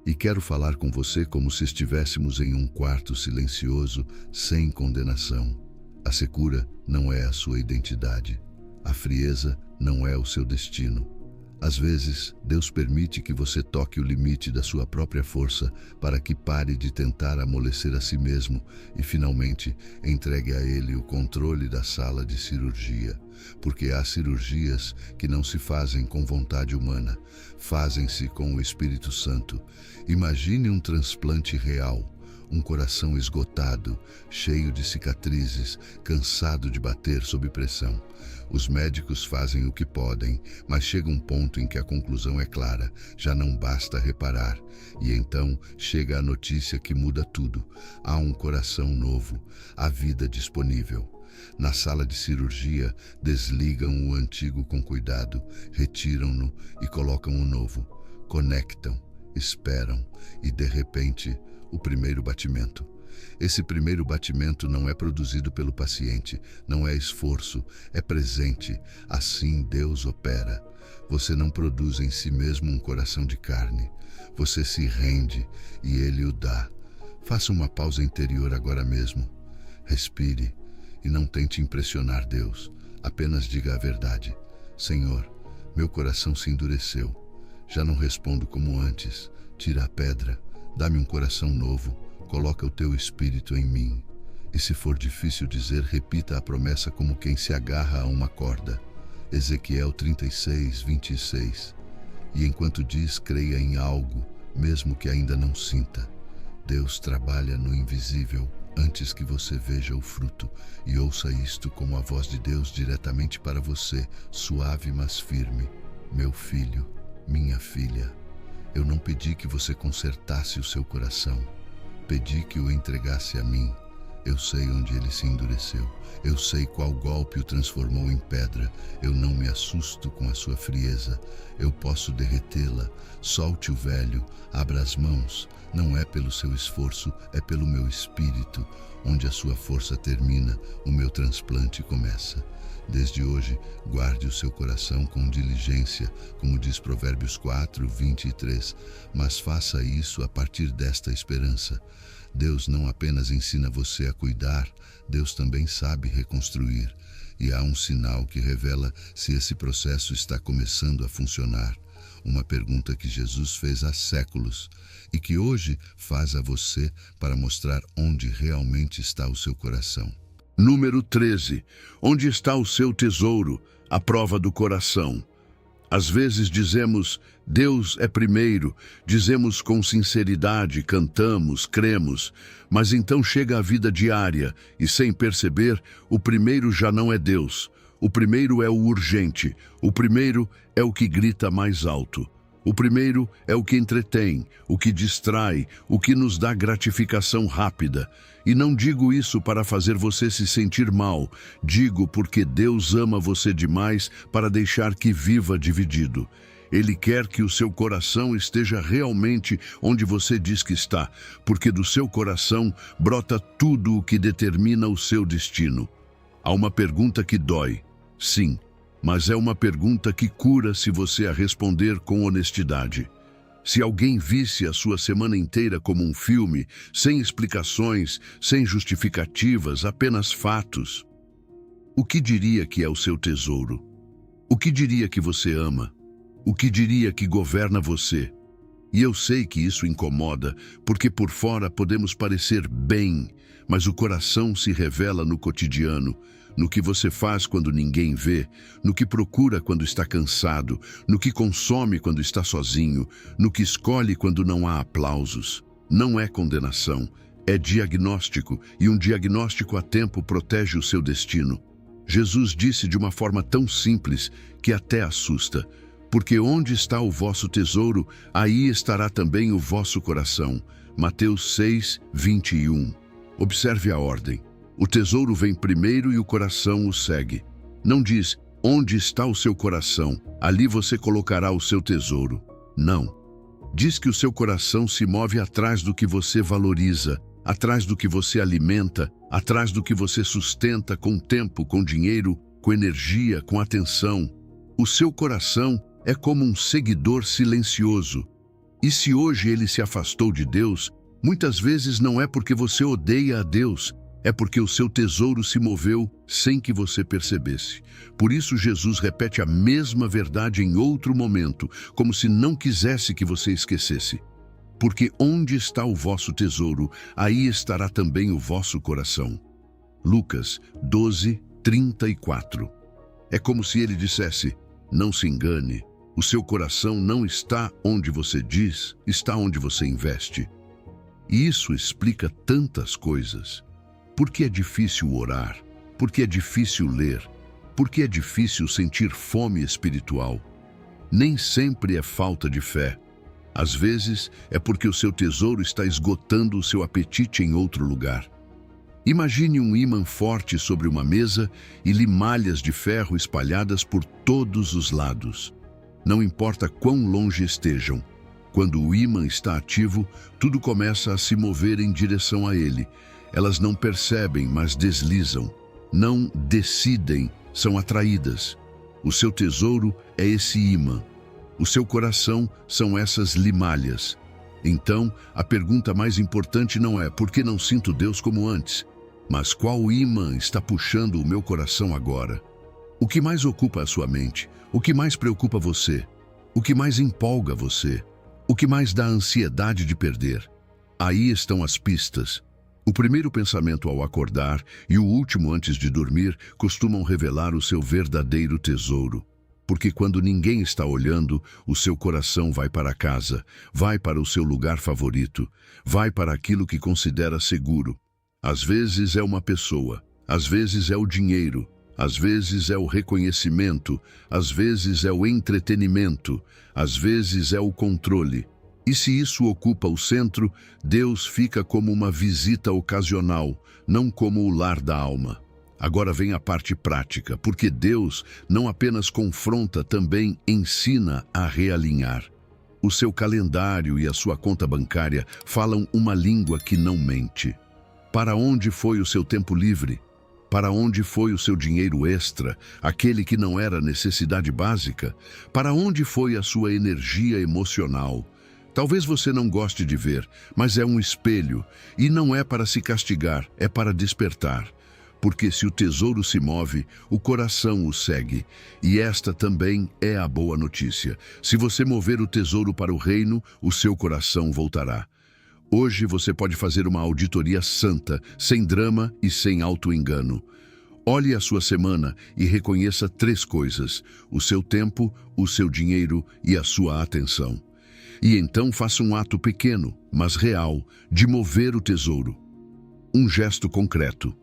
E quero falar com você como se estivéssemos em um quarto silencioso, sem condenação. A secura não é a sua identidade. A frieza não é o seu destino. Às vezes, Deus permite que você toque o limite da sua própria força para que pare de tentar amolecer a si mesmo e, finalmente, entregue a Ele o controle da sala de cirurgia. Porque há cirurgias que não se fazem com vontade humana, fazem-se com o Espírito Santo. Imagine um transplante real, um coração esgotado, cheio de cicatrizes, cansado de bater sob pressão. Os médicos fazem o que podem, mas chega um ponto em que a conclusão é clara, já não basta reparar. E então chega a notícia que muda tudo. Há um coração novo, há vida disponível. Na sala de cirurgia, desligam o antigo com cuidado, retiram-no e colocam o novo. Conectam, esperam e, de repente, o primeiro batimento. Esse primeiro batimento não é produzido pelo paciente, não é esforço, é presente. Assim Deus opera. Você não produz em si mesmo um coração de carne. Você se rende e Ele o dá. Faça uma pausa interior agora mesmo. Respire e não tente impressionar Deus. Apenas diga a verdade. Senhor, meu coração se endureceu. Já não respondo como antes. Tira a pedra, dá-me um coração novo, coloca o teu espírito em mim. E se for difícil dizer, repita a promessa como quem se agarra a uma corda. Ezequiel 36, 26. E enquanto diz, creia em algo, mesmo que ainda não sinta. Deus trabalha no invisível antes que você veja o fruto, e ouça isto como a voz de Deus diretamente para você, suave mas firme. Meu filho, minha filha, eu não pedi que você consertasse o seu coração, pedi que o entregasse a mim. Eu sei onde ele se endureceu, eu sei qual golpe o transformou em pedra. Eu não me assusto com a sua frieza, eu posso derretê-la. Solte o velho, abra as mãos. Não é pelo seu esforço, é pelo meu espírito. Onde a sua força termina, o meu transplante começa. Desde hoje, guarde o seu coração com diligência, como diz Provérbios 4, 23. Mas faça isso a partir desta esperança. Deus não apenas ensina você a cuidar, Deus também sabe reconstruir. E há um sinal que revela se esse processo está começando a funcionar. Uma pergunta que Jesus fez há séculos e que hoje faz a você para mostrar onde realmente está o seu coração. Número 13. Onde está o seu tesouro? A prova do coração. Às vezes dizemos, Deus é primeiro, dizemos com sinceridade, cantamos, cremos, mas então chega a vida diária e, sem perceber, o primeiro já não é Deus. O primeiro é o urgente, o primeiro é o que grita mais alto. O primeiro é o que entretém, o que distrai, o que nos dá gratificação rápida. E não digo isso para fazer você se sentir mal, digo porque Deus ama você demais para deixar que viva dividido. Ele quer que o seu coração esteja realmente onde você diz que está, porque do seu coração brota tudo o que determina o seu destino. Há uma pergunta que dói, sim, mas é uma pergunta que cura se você a responder com honestidade. Se alguém visse a sua semana inteira como um filme, sem explicações, sem justificativas, apenas fatos, o que diria que é o seu tesouro? O que diria que você ama? O que diria que governa você? E eu sei que isso incomoda, porque por fora podemos parecer bem, mas o coração se revela no cotidiano, no que você faz quando ninguém vê, no que procura quando está cansado, no que consome quando está sozinho, no que escolhe quando não há aplausos. Não é condenação, é diagnóstico, e um diagnóstico a tempo protege o seu destino. Jesus disse de uma forma tão simples que até assusta, porque onde está o vosso tesouro, aí estará também o vosso coração. Mateus 6, 21. Observe a ordem. O tesouro vem primeiro e o coração o segue. Não diz, onde está o seu coração, ali você colocará o seu tesouro. Não. Diz que o seu coração se move atrás do que você valoriza, atrás do que você alimenta, atrás do que você sustenta com tempo, com dinheiro, com energia, com atenção. O seu coração é como um seguidor silencioso. E se hoje ele se afastou de Deus, muitas vezes não é porque você odeia a Deus, é porque o seu tesouro se moveu sem que você percebesse. Por isso Jesus repete a mesma verdade em outro momento, como se não quisesse que você esquecesse. Porque onde está o vosso tesouro, aí estará também o vosso coração. Lucas 12, 34. É como se ele dissesse, não se engane, o seu coração não está onde você diz, está onde você investe. E isso explica tantas coisas. Por que é difícil orar? Por que é difícil ler? Por que é difícil sentir fome espiritual? Nem sempre é falta de fé. Às vezes é porque o seu tesouro está esgotando o seu apetite em outro lugar. Imagine um ímã forte sobre uma mesa e limalhas de ferro espalhadas por todos os lados. Não importa quão longe estejam. Quando o ímã está ativo, tudo começa a se mover em direção a ele. Elas não percebem, mas deslizam. Não decidem, são atraídas. O seu tesouro é esse ímã. O seu coração são essas limalhas. Então, a pergunta mais importante não é por que não sinto Deus como antes, mas qual ímã está puxando o meu coração agora? O que mais ocupa a sua mente? O que mais preocupa você? O que mais empolga você? O que mais dá ansiedade de perder? Aí estão as pistas. O primeiro pensamento ao acordar e o último antes de dormir costumam revelar o seu verdadeiro tesouro. Porque quando ninguém está olhando, o seu coração vai para casa, vai para o seu lugar favorito, vai para aquilo que considera seguro. Às vezes é uma pessoa, às vezes é o dinheiro, às vezes é o reconhecimento, às vezes é o entretenimento, às vezes é o controle. E se isso ocupa o centro, Deus fica como uma visita ocasional, não como o lar da alma. Agora vem a parte prática, porque Deus não apenas confronta, também ensina a realinhar. O seu calendário e a sua conta bancária falam uma língua que não mente. Para onde foi o seu tempo livre? Para onde foi o seu dinheiro extra, aquele que não era necessidade básica? Para onde foi a sua energia emocional? Talvez você não goste de ver, mas é um espelho, e não é para se castigar, é para despertar. Porque se o tesouro se move, o coração o segue. E esta também é a boa notícia. Se você mover o tesouro para o reino, o seu coração voltará. Hoje você pode fazer uma auditoria santa, sem drama e sem auto-engano. Olhe a sua semana e reconheça 3 coisas: o seu tempo, o seu dinheiro e a sua atenção. E então faça um ato pequeno, mas real, de mover o tesouro. Um gesto concreto.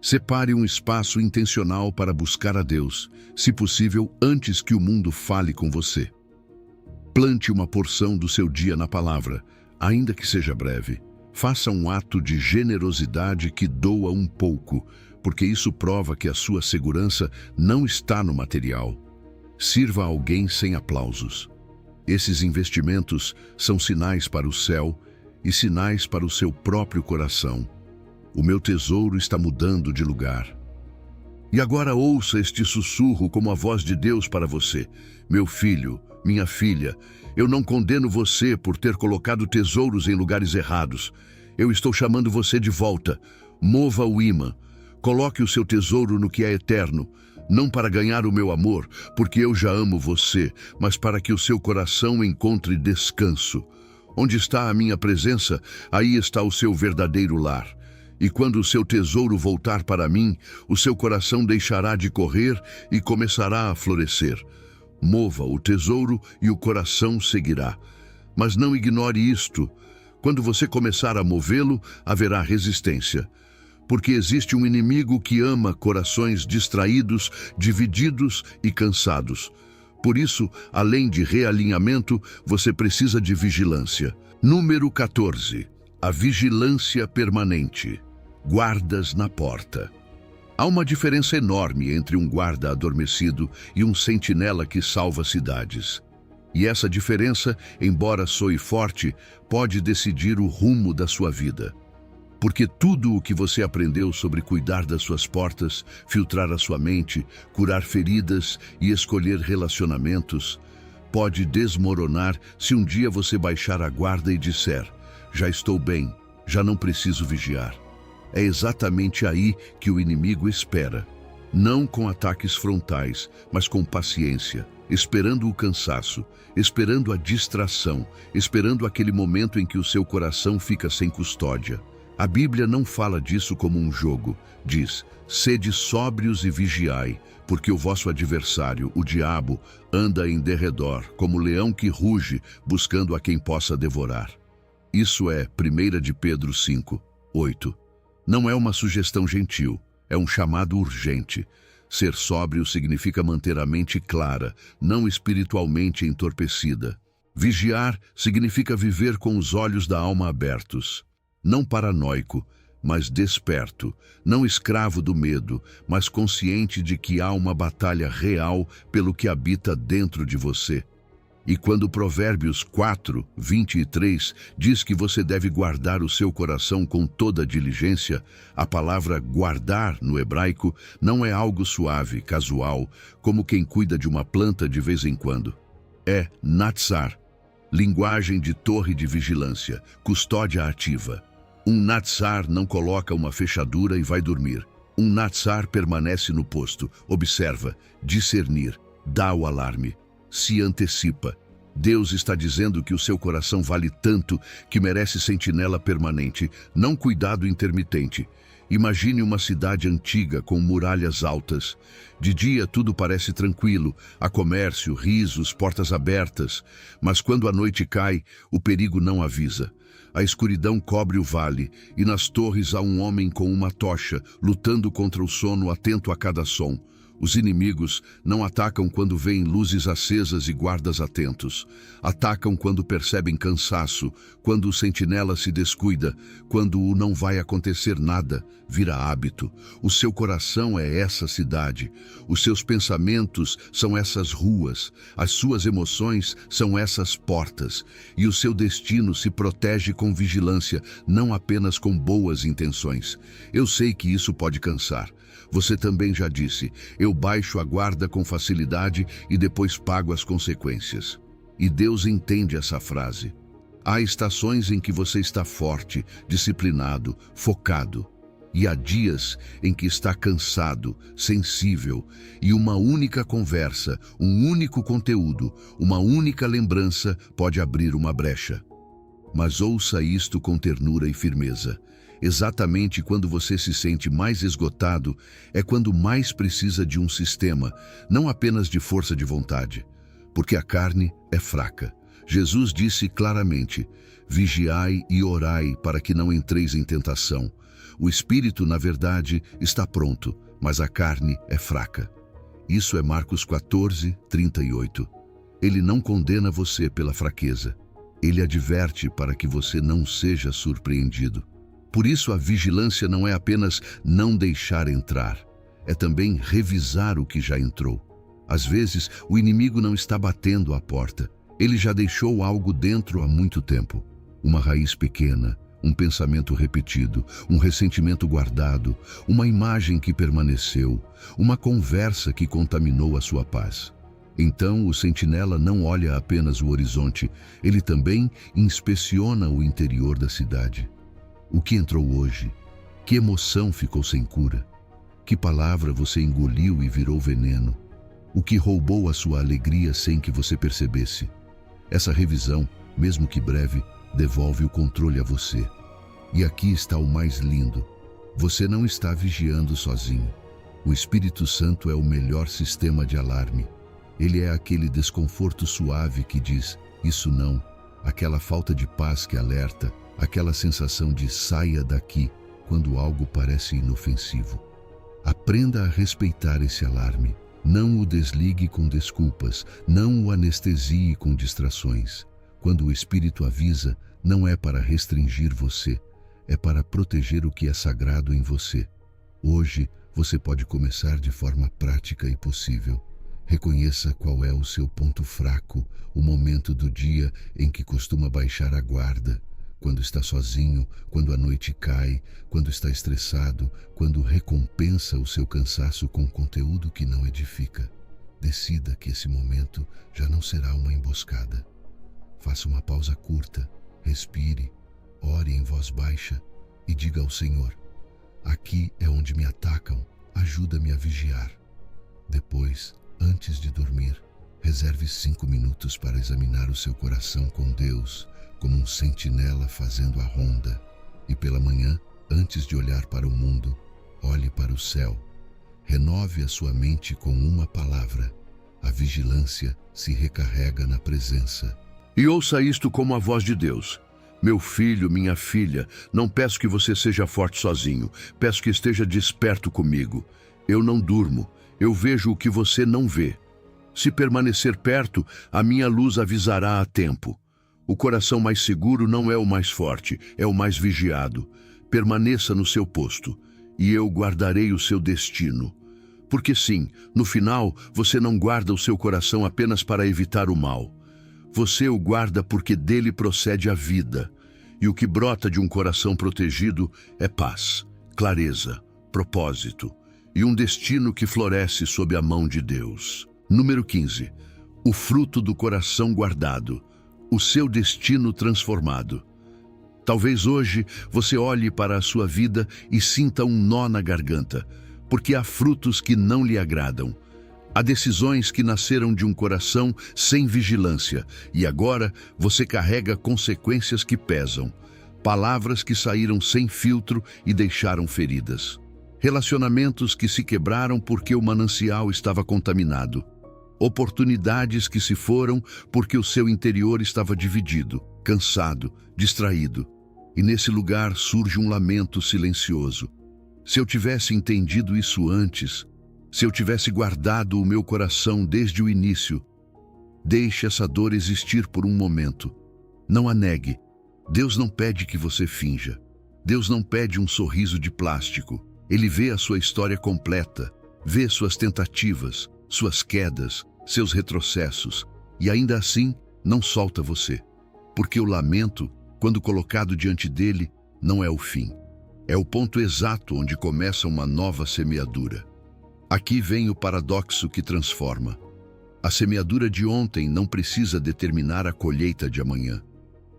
Separe um espaço intencional para buscar a Deus, se possível, antes que o mundo fale com você. Plante uma porção do seu dia na palavra, ainda que seja breve. Faça um ato de generosidade que doa um pouco, porque isso prova que a sua segurança não está no material. Sirva alguém sem aplausos. Esses investimentos são sinais para o céu e sinais para o seu próprio coração. O meu tesouro está mudando de lugar. E agora ouça este sussurro como a voz de Deus para você. Meu filho, minha filha, eu não condeno você por ter colocado tesouros em lugares errados. Eu estou chamando você de volta. Mova o ímã. Coloque o seu tesouro no que é eterno. Não para ganhar o meu amor, porque eu já amo você, mas para que o seu coração encontre descanso. Onde está a minha presença, aí está o seu verdadeiro lar. E quando o seu tesouro voltar para mim, o seu coração deixará de correr e começará a florescer. Mova o tesouro e o coração seguirá. Mas não ignore isto. Quando você começar a movê-lo, haverá resistência. Porque existe um inimigo que ama corações distraídos, divididos e cansados. Por isso, além de realinhamento, você precisa de vigilância. Número 14. A vigilância permanente. Guardas na porta. Há uma diferença enorme entre um guarda adormecido e um sentinela que salva cidades. E essa diferença, embora soe forte, pode decidir o rumo da sua vida. Porque tudo o que você aprendeu sobre cuidar das suas portas, filtrar a sua mente, curar feridas e escolher relacionamentos, pode desmoronar se um dia você baixar a guarda e disser: já estou bem, já não preciso vigiar. É exatamente aí que o inimigo espera. Não com ataques frontais, mas com paciência, esperando o cansaço, esperando a distração, esperando aquele momento em que o seu coração fica sem custódia. A Bíblia não fala disso como um jogo. Diz: sede sóbrios e vigiai, porque o vosso adversário, o diabo, anda em derredor, como leão que ruge, buscando a quem possa devorar. Isso é 1 de Pedro 5, 8. Não é uma sugestão gentil, é um chamado urgente. Ser sóbrio significa manter a mente clara, não espiritualmente entorpecida. Vigiar significa viver com os olhos da alma abertos. Não paranoico, mas desperto, não escravo do medo, mas consciente de que há uma batalha real pelo que habita dentro de você. E quando Provérbios 4, 23 diz que você deve guardar o seu coração com toda diligência, a palavra guardar no hebraico não é algo suave, casual, como quem cuida de uma planta de vez em quando. É natsar, linguagem de torre de vigilância, custódia ativa. Um natsar não coloca uma fechadura e vai dormir. Um natsar permanece no posto, observa, discernir, dá o alarme. se antecipa. Deus está dizendo que o seu coração vale tanto que merece sentinela permanente, não cuidado intermitente. Imagine uma cidade antiga com muralhas altas. De dia tudo parece tranquilo, há comércio, risos, portas abertas. Mas quando a noite cai, o perigo não avisa. A escuridão cobre o vale, e nas torres há um homem com uma tocha, lutando contra o sono, atento a cada som. Os inimigos não atacam quando veem luzes acesas e guardas atentos. Atacam quando percebem cansaço, quando o sentinela se descuida, quando o não vai acontecer nada, vira hábito. O seu coração é essa cidade. Os seus pensamentos são essas ruas. As suas emoções são essas portas. E o seu destino se protege com vigilância, não apenas com boas intenções. Eu sei que isso pode cansar. Você também já disse, eu baixo a guarda com facilidade e depois pago as consequências. E Deus entende essa frase. Há estações em que você está forte, disciplinado, focado. E há dias em que está cansado, sensível, e uma única conversa, um único conteúdo, uma única lembrança pode abrir uma brecha. Mas ouça isto com ternura e firmeza. Exatamente quando você se sente mais esgotado, é quando mais precisa de um sistema, não apenas de força de vontade. Porque a carne é fraca. Jesus disse claramente, vigiai e orai para que não entreis em tentação. O espírito, na verdade, está pronto, mas a carne é fraca. Isso é Marcos 14, 38. Ele não condena você pela fraqueza. Ele adverte para que você não seja surpreendido. Por isso a vigilância não é apenas não deixar entrar, é também revisar o que já entrou. Às vezes, o inimigo não está batendo à porta. Ele já deixou algo dentro há muito tempo. Uma raiz pequena, um pensamento repetido, um ressentimento guardado, uma imagem que permaneceu, uma conversa que contaminou a sua paz. Então, o sentinela não olha apenas o horizonte, ele também inspeciona o interior da cidade. O que entrou hoje? Que emoção ficou sem cura? Que palavra você engoliu e virou veneno? O que roubou a sua alegria sem que você percebesse? Essa revisão, mesmo que breve, devolve o controle a você. E aqui está o mais lindo. Você não está vigiando sozinho. O Espírito Santo é o melhor sistema de alarme. Ele é aquele desconforto suave que diz, isso não, aquela falta de paz que alerta, aquela sensação de saia daqui quando algo parece inofensivo. Aprenda a respeitar esse alarme. Não o desligue com desculpas, não o anestesie com distrações. Quando o Espírito avisa, não é para restringir você, é para proteger o que é sagrado em você. Hoje, você pode começar de forma prática e possível. Reconheça qual é o seu ponto fraco, o momento do dia em que costuma baixar a guarda. Quando está sozinho, quando a noite cai, quando está estressado, quando recompensa o seu cansaço com conteúdo que não edifica. Decida que esse momento já não será uma emboscada. Faça uma pausa curta, respire, ore em voz baixa e diga ao Senhor, aqui é onde me atacam, ajuda-me a vigiar. Depois, antes de dormir, reserve 5 minutos para examinar o seu coração com Deus, como um sentinela fazendo a ronda. E pela manhã, antes de olhar para o mundo, olhe para o céu. Renove a sua mente com uma palavra. A vigilância se recarrega na presença. E ouça isto como a voz de Deus. Meu filho, minha filha, não peço que você seja forte sozinho. Peço que esteja desperto comigo. Eu não durmo. Eu vejo o que você não vê. Se permanecer perto, a minha luz avisará a tempo. O coração mais seguro não é o mais forte, é o mais vigiado. Permaneça no seu posto, e eu guardarei o seu destino. Porque sim, no final, você não guarda o seu coração apenas para evitar o mal. Você o guarda porque dele procede a vida. E o que brota de um coração protegido é paz, clareza, propósito e um destino que floresce sob a mão de Deus. Número 15. O fruto do coração guardado. O seu destino transformado. Talvez hoje você olhe para a sua vida e sinta um nó na garganta, porque há frutos que não lhe agradam. Há decisões que nasceram de um coração sem vigilância e agora você carrega consequências que pesam. Palavras que saíram sem filtro e deixaram feridas. Relacionamentos que se quebraram porque o manancial estava contaminado. Oportunidades que se foram porque o seu interior estava dividido, cansado, distraído. E nesse lugar surge um lamento silencioso. Se eu tivesse entendido isso antes, se eu tivesse guardado o meu coração desde o início, deixe essa dor existir por um momento. Não a negue. Deus não pede que você finja. Deus não pede um sorriso de plástico. Ele vê a sua história completa, vê suas tentativas, suas quedas, seus retrocessos, e ainda assim não solta você. Porque o lamento, quando colocado diante dele, não é o fim. É o ponto exato onde começa uma nova semeadura. Aqui vem o paradoxo que transforma. A semeadura de ontem não precisa determinar a colheita de amanhã.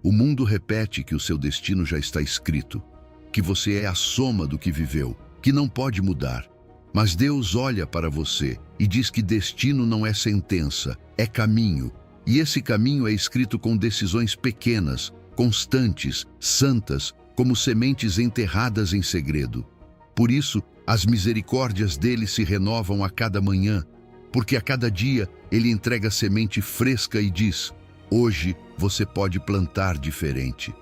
O mundo repete que o seu destino já está escrito, que você é a soma do que viveu, que não pode mudar. Mas Deus olha para você e diz que destino não é sentença, é caminho. E esse caminho é escrito com decisões pequenas, constantes, santas, como sementes enterradas em segredo. Por isso, as misericórdias dele se renovam a cada manhã, porque a cada dia ele entrega semente fresca e diz: hoje você pode plantar diferente.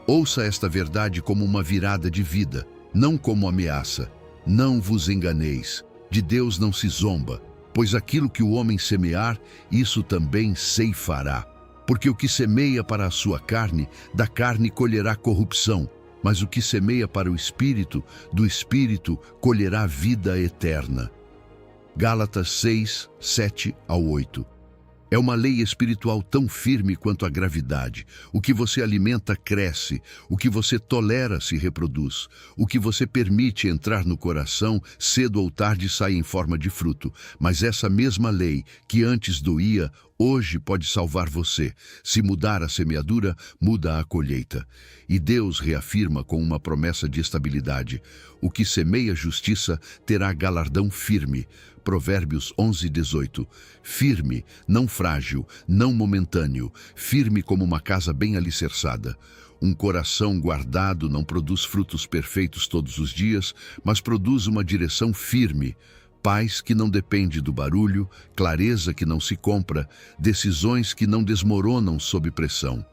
Ouça esta verdade como uma virada de vida, não como ameaça. Não vos enganeis, de Deus não se zomba, pois aquilo que o homem semear, isso também ceifará. Porque o que semeia para a sua carne, da carne colherá corrupção, mas o que semeia para o Espírito, do Espírito colherá vida eterna. Gálatas 6, 7 ao 8. É uma lei espiritual tão firme quanto a gravidade. O que você alimenta cresce, o que você tolera se reproduz, o que você permite entrar no coração, cedo ou tarde sai em forma de fruto. Mas essa mesma lei, que antes doía, hoje pode salvar você. Se mudar a semeadura, muda a colheita. E Deus reafirma com uma promessa de estabilidade: o que semeia justiça terá galardão firme. Provérbios 11, 18. Firme, não frágil, não momentâneo, firme como uma casa bem alicerçada. Um coração guardado não produz frutos perfeitos todos os dias, mas produz uma direção firme. Paz que não depende do barulho, clareza que não se compra, decisões que não desmoronam sob pressão.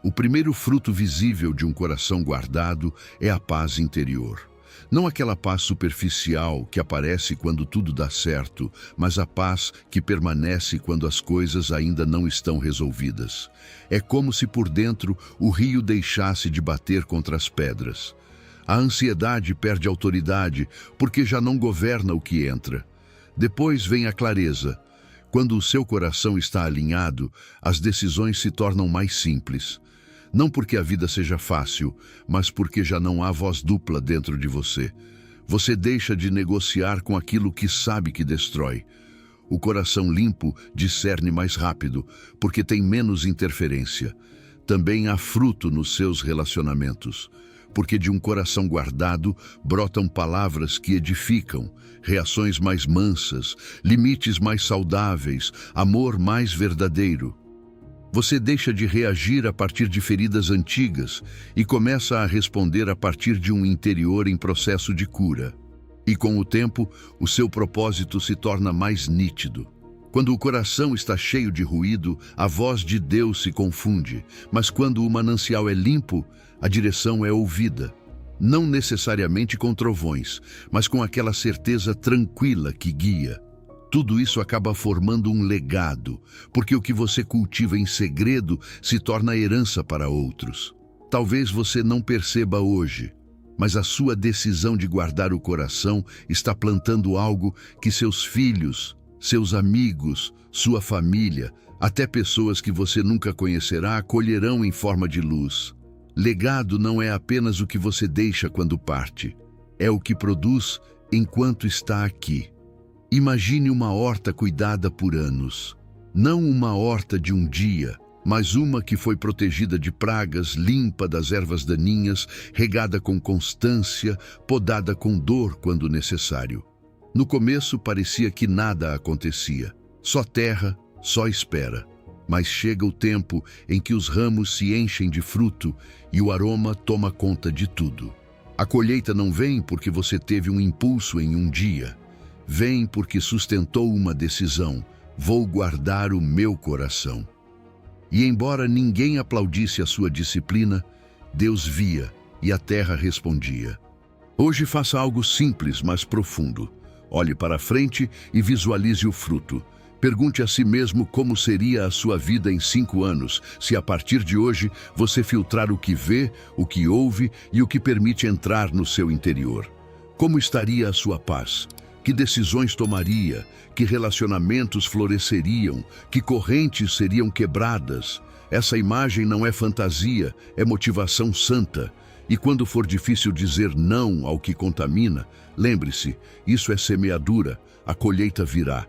O primeiro fruto visível de um coração guardado é a paz interior. Não aquela paz superficial que aparece quando tudo dá certo, mas a paz que permanece quando as coisas ainda não estão resolvidas. É como se por dentro o rio deixasse de bater contra as pedras. A ansiedade perde autoridade porque já não governa o que entra. Depois vem a clareza. Quando o seu coração está alinhado, as decisões se tornam mais simples. Não porque a vida seja fácil, mas porque já não há voz dupla dentro de você. Você deixa de negociar com aquilo que sabe que destrói. O coração limpo discerne mais rápido, porque tem menos interferência. Também há fruto nos seus relacionamentos, porque de um coração guardado brotam palavras que edificam, reações mais mansas, limites mais saudáveis, amor mais verdadeiro. Você deixa de reagir a partir de feridas antigas e começa a responder a partir de um interior em processo de cura. E com o tempo, o seu propósito se torna mais nítido. Quando o coração está cheio de ruído, a voz de Deus se confunde, mas quando o manancial é limpo, a direção é ouvida. Não necessariamente com trovões, mas com aquela certeza tranquila que guia. Tudo isso acaba formando um legado, porque o que você cultiva em segredo se torna herança para outros. Talvez você não perceba hoje, mas a sua decisão de guardar o coração está plantando algo que seus filhos, seus amigos, sua família, até pessoas que você nunca conhecerá, colherão em forma de luz. Legado não é apenas o que você deixa quando parte, é o que produz enquanto está aqui. Imagine uma horta cuidada por anos. Não uma horta de um dia, mas uma que foi protegida de pragas, limpa das ervas daninhas, regada com constância, podada com dor quando necessário. No começo parecia que nada acontecia. Só terra, só espera. Mas chega o tempo em que os ramos se enchem de fruto e o aroma toma conta de tudo. A colheita não vem porque você teve um impulso em um dia. Vem porque sustentou uma decisão. Vou guardar o meu coração. E embora ninguém aplaudisse a sua disciplina, Deus via e a terra respondia. Hoje faça algo simples, mas profundo. Olhe para frente e visualize o fruto. Pergunte a si mesmo como seria a sua vida em 5 anos, se a partir de hoje você filtrar o que vê, o que ouve e o que permite entrar no seu interior. Como estaria a sua paz? Que decisões tomaria? Que relacionamentos floresceriam? Que correntes seriam quebradas? Essa imagem não é fantasia, é motivação santa. E quando for difícil dizer não ao que contamina, lembre-se, isso é semeadura, a colheita virá.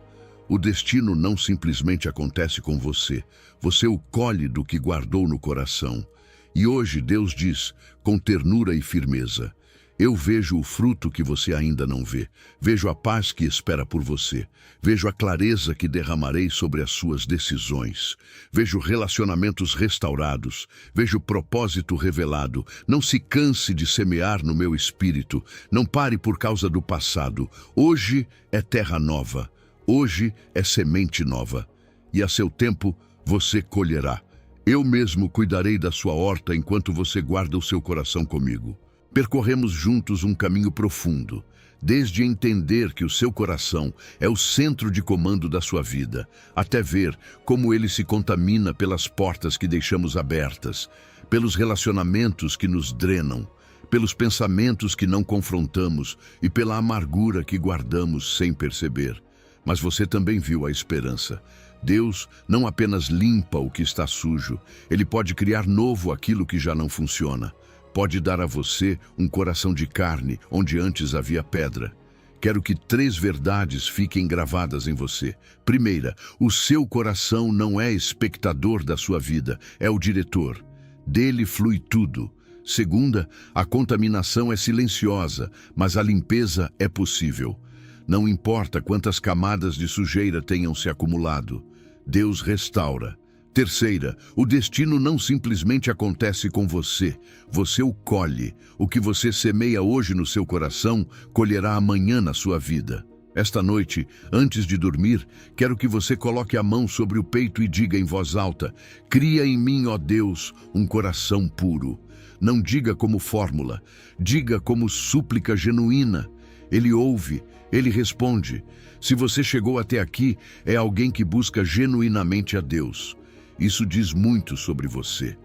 O destino não simplesmente acontece com você, você o colhe do que guardou no coração. E hoje Deus diz, com ternura e firmeza, eu vejo o fruto que você ainda não vê, vejo a paz que espera por você, vejo a clareza que derramarei sobre as suas decisões, vejo relacionamentos restaurados, vejo propósito revelado. Não se canse de semear no meu espírito, não pare por causa do passado. Hoje é terra nova. Hoje é semente nova, e a seu tempo você colherá. Eu mesmo cuidarei da sua horta enquanto você guarda o seu coração comigo. Percorremos juntos um caminho profundo, desde entender que o seu coração é o centro de comando da sua vida, até ver como ele se contamina pelas portas que deixamos abertas, pelos relacionamentos que nos drenam, pelos pensamentos que não confrontamos e pela amargura que guardamos sem perceber. Mas você também viu a esperança. Deus não apenas limpa o que está sujo, Ele pode criar novo aquilo que já não funciona. Pode dar a você um coração de carne, onde antes havia pedra. Quero que 3 verdades fiquem gravadas em você. Primeira, o seu coração não é espectador da sua vida, é o diretor. Dele flui tudo. Segunda, a contaminação é silenciosa, mas a limpeza é possível. Não importa quantas camadas de sujeira tenham se acumulado, Deus restaura. Terceira, o destino não simplesmente acontece com você, você o colhe. O que você semeia hoje no seu coração, colherá amanhã na sua vida. Esta noite, antes de dormir, quero que você coloque a mão sobre o peito e diga em voz alta, cria em mim, ó Deus, um coração puro. Não diga como fórmula, diga como súplica genuína. Ele ouve, ele responde. Se você chegou até aqui, é alguém que busca genuinamente a Deus. Isso diz muito sobre você.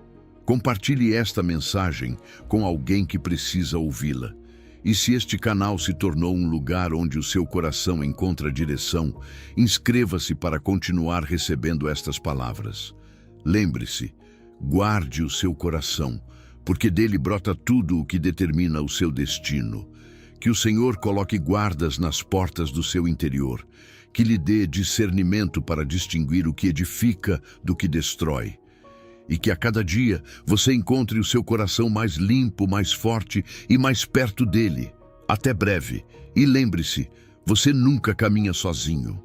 Compartilhe esta mensagem com alguém que precisa ouvi-la. E se este canal se tornou um lugar onde o seu coração encontra direção, inscreva-se para continuar recebendo estas palavras. Lembre-se, guarde o seu coração, porque dele brota tudo o que determina o seu destino. Que o Senhor coloque guardas nas portas do seu interior, que lhe dê discernimento para distinguir o que edifica do que destrói. E que a cada dia você encontre o seu coração mais limpo, mais forte e mais perto dele. Até breve. E lembre-se, você nunca caminha sozinho.